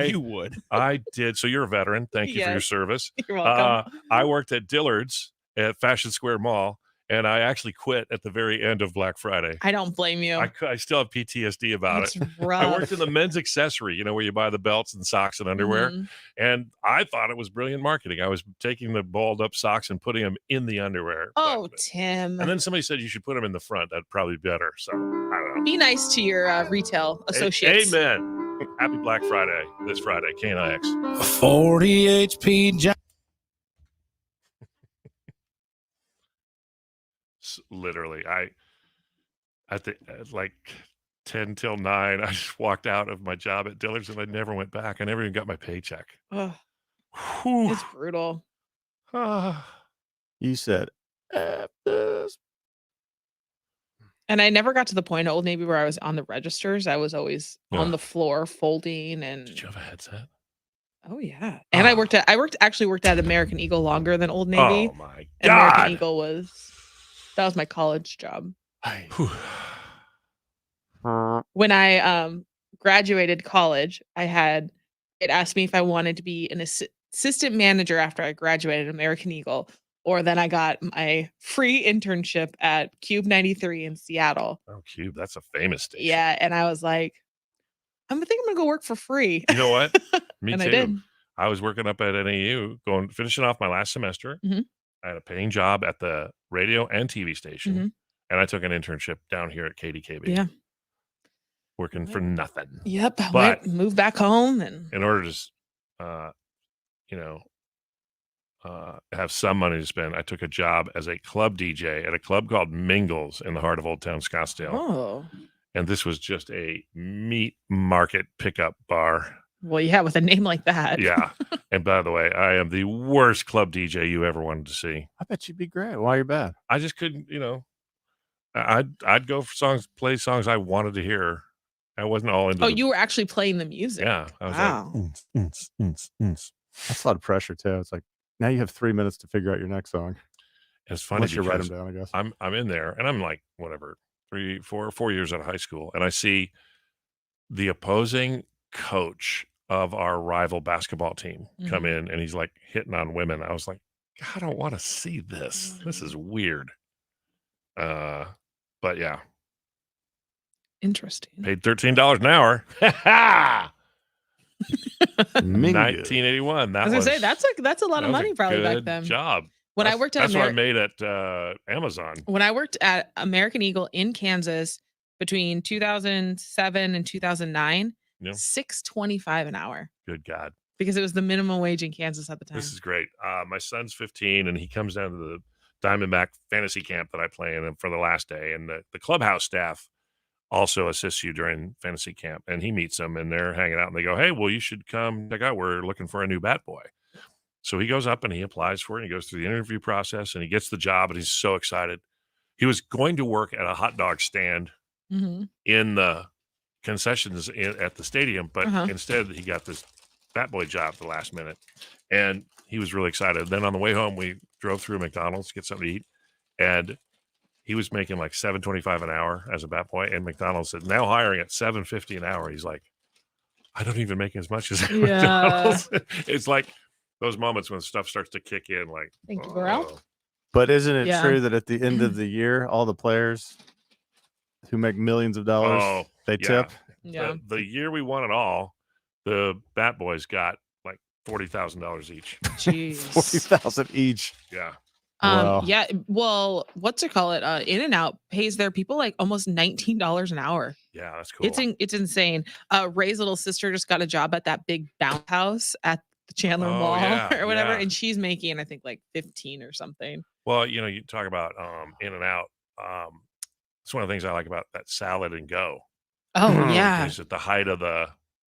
[SPEAKER 3] You would.
[SPEAKER 2] I did. So you're a veteran. Thank you for your
[SPEAKER 4] Yes.
[SPEAKER 2] service.
[SPEAKER 4] You're welcome.
[SPEAKER 2] I worked at Dillard's at Fashion Square Mall, and I actually quit at the very end of Black Friday.
[SPEAKER 4] I don't blame you.
[SPEAKER 2] I still have PTSD about
[SPEAKER 4] It's
[SPEAKER 2] it.
[SPEAKER 4] rough.
[SPEAKER 2] I worked in the men's accessory, where you buy the belts and socks and underwear.
[SPEAKER 4] Mhm.
[SPEAKER 2] And I thought it was brilliant marketing. I was taking the balled up socks and putting them in the underwear.
[SPEAKER 4] Oh, Tim.
[SPEAKER 2] And then somebody said you should put them in the front. That'd probably be better. So I don't know.
[SPEAKER 4] Be nice to your retail associates.
[SPEAKER 2] Amen. Happy Black Friday this Friday, KNIX.
[SPEAKER 7] 40 HP.
[SPEAKER 2] Literally, at like 10 till 9, I just walked out of my job at Dillard's and I never went back. I never even got my paycheck.
[SPEAKER 4] Ugh,
[SPEAKER 2] Whew.
[SPEAKER 4] it's brutal.
[SPEAKER 2] Ah.
[SPEAKER 8] You said, F this.
[SPEAKER 4] And I never got to the point at Old Navy where I was on the registers. I was always on
[SPEAKER 2] Ugh.
[SPEAKER 4] the floor folding and
[SPEAKER 2] Did you have a headset?
[SPEAKER 4] oh yeah. And I worked at American Eagle longer than Old Navy.
[SPEAKER 2] Oh my
[SPEAKER 4] And American
[SPEAKER 2] God.
[SPEAKER 4] Eagle that was my college job.
[SPEAKER 2] Whew.
[SPEAKER 4] When I graduated college, it asked me if I wanted to be an assistant manager after I graduated American Eagle, or then I got my free internship at Cube 93 in Seattle.
[SPEAKER 2] Oh, Cube. That's a famous station.
[SPEAKER 4] Yeah, and I was like, I think I'm gonna go work for free.
[SPEAKER 2] You know what? Me
[SPEAKER 4] and
[SPEAKER 2] too.
[SPEAKER 4] I did.
[SPEAKER 2] I was working up at NAU, finishing off my last semester.
[SPEAKER 4] Mhm.
[SPEAKER 2] I had a paying job at the radio and TV station,
[SPEAKER 4] Mhm.
[SPEAKER 2] and I took an internship down here at KDKB.
[SPEAKER 4] Yeah.
[SPEAKER 2] Working for nothing.
[SPEAKER 4] Yep.
[SPEAKER 2] But
[SPEAKER 4] Moved back home and
[SPEAKER 2] in order to, have some money to spend, I took a job as a club DJ at a club called Mingles in the heart of Old Town Scottsdale.
[SPEAKER 4] oh.
[SPEAKER 2] And this was just a meat market pickup bar.
[SPEAKER 4] Well, yeah, with a name like that.
[SPEAKER 2] Yeah. And by the way, I am the worst club DJ you ever wanted to see.
[SPEAKER 8] I bet you'd be great. Why you're bad?
[SPEAKER 2] I just couldn't, I'd go for play songs I wanted to hear. I wasn't all into
[SPEAKER 4] you were actually playing the music.
[SPEAKER 2] Yeah. I was
[SPEAKER 4] Wow.
[SPEAKER 8] That's a lot of pressure too. It's like now you have 3 minutes to figure out your next song.
[SPEAKER 2] It's funny
[SPEAKER 8] Unless you write
[SPEAKER 2] because
[SPEAKER 8] them down, I guess.
[SPEAKER 2] I'm in there and I'm like, whatever, 4 years out of high school. And I see the opposing coach of our rival basketball team come in and he's like hitting on women. I was like, I don't want to see this. This is weird. But yeah.
[SPEAKER 4] Interesting.
[SPEAKER 2] Paid $13 an hour. 1981.
[SPEAKER 4] I was gonna say that's a lot of money probably back then.
[SPEAKER 2] Job.
[SPEAKER 4] When I worked at
[SPEAKER 2] that's what I made at Amazon.
[SPEAKER 4] When I worked at American Eagle in Kansas between 2007 and 2009, $6.25 an hour.
[SPEAKER 2] Good God.
[SPEAKER 4] Because it was the minimum wage in Kansas at the time.
[SPEAKER 2] This is great. My son's 15 and he comes down to the Diamondback fantasy camp that I play in for the last day. And the clubhouse staff also assists you during fantasy camp. And he meets them and they're hanging out and they go, hey, well, you should come check out. We're looking for a new bat boy. So he goes up and he applies for it. And he goes through the interview process and he gets the job and he's so excited. He was going to work at a hot dog stand in the concessions at the stadium, but instead he got this bat boy job at the last minute. And he was really excited. Then on the way home, we drove through McDonald's to get something to eat. And he was making like $7.25 an hour as a bat boy. And McDonald's said, now hiring at $7.50 an hour. He's like, I don't even make as much as McDonald's. It's like those moments when stuff starts to kick in. Like,
[SPEAKER 4] thank you, Burrell.
[SPEAKER 8] But isn't it true that at the end of the year, all the players who make millions of dollars, they tip?
[SPEAKER 4] Yeah.
[SPEAKER 2] The year we won it all, the bat boys got like $40,000 each.
[SPEAKER 4] Jeez.
[SPEAKER 8] $40,000 each.
[SPEAKER 2] Yeah.
[SPEAKER 8] Wow.
[SPEAKER 4] Yeah. Well, what's it call it? In-N-Out pays their people like almost $19 an hour.
[SPEAKER 2] Yeah, that's cool.
[SPEAKER 4] It's insane. Ray's little sister just got a job at that big bounce house at the Chandler Mall or whatever, and she's making I think like 15 or something.
[SPEAKER 2] Well, you talk about In-N-Out. It's one of the things I like about that Salad and Go.
[SPEAKER 4] Oh yeah.
[SPEAKER 2] Because at the height of the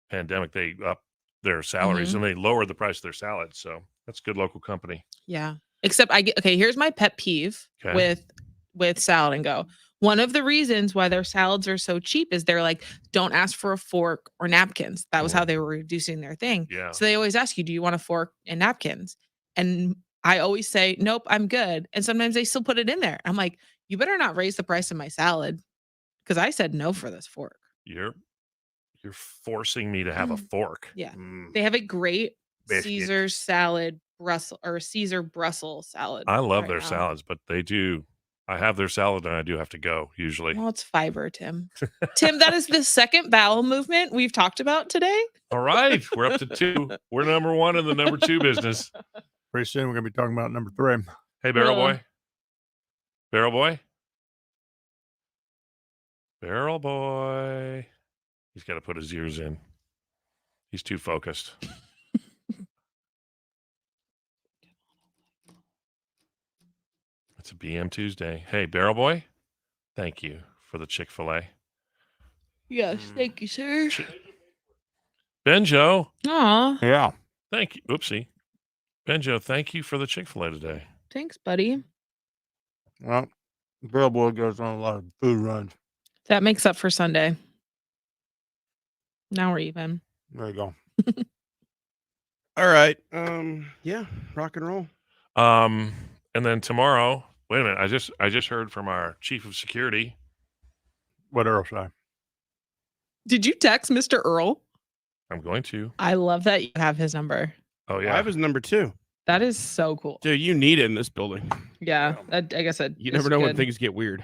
[SPEAKER 2] pandemic, they upped their salaries and they lowered the price of their salads. So that's good local company.
[SPEAKER 4] Yeah. Except here's my pet peeve with Salad and Go. One of the reasons why their salads are so cheap is they're like, don't ask for a fork or napkins. That was how they were reducing their thing.
[SPEAKER 2] Yeah.
[SPEAKER 4] So they always ask you, do you want a fork and napkins? And I always say, nope, I'm good. And sometimes they still put it in there. I'm like, you better not raise the price of my salad because I said no for this fork.
[SPEAKER 2] You're forcing me to have a fork.
[SPEAKER 4] Yeah. They have a great
[SPEAKER 2] Biscuit.
[SPEAKER 4] Caesar salad Caesar Brussels salad.
[SPEAKER 2] I love their salads, but they do. I have their salad and I do have to go usually.
[SPEAKER 4] Well, it's fiber, Tim. Tim, that is the second bowel movement we've talked about today.
[SPEAKER 2] All right. We're up to 2. We're number 1 in the number 2 business.
[SPEAKER 8] Pretty soon we're going to be talking about number 3.
[SPEAKER 2] Hey, Barrel Boy. Barrel Boy. Barrel Boy. He's got to put his ears in. He's too focused. It's a BM Tuesday. Hey, Barrel Boy. Thank you for the Chick-fil-A.
[SPEAKER 4] Yes, thank you, sir.
[SPEAKER 2] Benjo,
[SPEAKER 4] Aw,
[SPEAKER 3] Yeah.
[SPEAKER 2] thank you. Oopsie. Benjo, thank you for the Chick-fil-A today.
[SPEAKER 4] thanks, buddy.
[SPEAKER 8] Well, Bill Boy goes on a lot of food runs.
[SPEAKER 4] That makes up for Sunday. Now we're even.
[SPEAKER 8] There you go.
[SPEAKER 3] All right. Yeah, rock and roll.
[SPEAKER 2] And then tomorrow, wait a minute. I just heard from our chief of security.
[SPEAKER 8] What Earl say?
[SPEAKER 4] Did you text Mr. Earl?
[SPEAKER 2] I'm going to.
[SPEAKER 4] I love that you have his number.
[SPEAKER 2] Oh
[SPEAKER 3] I
[SPEAKER 2] yeah.
[SPEAKER 3] have his number 2.
[SPEAKER 4] That is so cool.
[SPEAKER 3] Dude, you need it in this building.
[SPEAKER 4] Yeah, I guess that
[SPEAKER 3] You
[SPEAKER 4] is
[SPEAKER 3] never know when
[SPEAKER 4] good.
[SPEAKER 3] things get weird.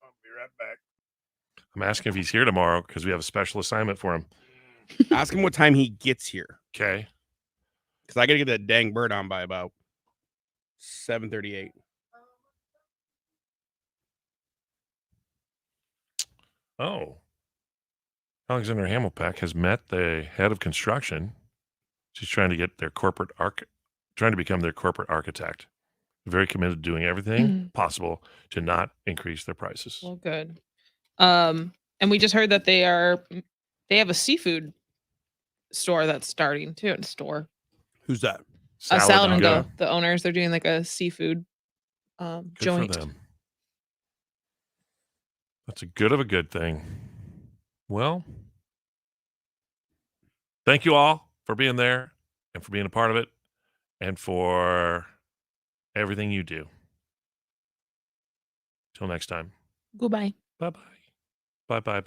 [SPEAKER 8] I'll be right back.
[SPEAKER 2] I'm asking if he's here tomorrow because we have a special assignment for him.
[SPEAKER 3] Ask him what time he gets here.
[SPEAKER 2] Okay.
[SPEAKER 3] Because I got to get that dang bird on by about 7:38.
[SPEAKER 2] Oh. Alexander Hamilpack has met the head of construction. She's trying to get their trying to become their corporate architect. Very committed to doing everything possible to not increase their prices.
[SPEAKER 4] Well, good. And we just heard that they have a seafood store that's starting too.
[SPEAKER 3] Who's that?
[SPEAKER 4] A Salad and Go. The owners, they're doing like a seafood
[SPEAKER 2] Good
[SPEAKER 4] joint.
[SPEAKER 2] for them. That's a good thing. Well, thank you all for being there and for being a part of it and for everything you do. Till next time.
[SPEAKER 4] Goodbye.
[SPEAKER 2] Bye-bye. Bye-bye.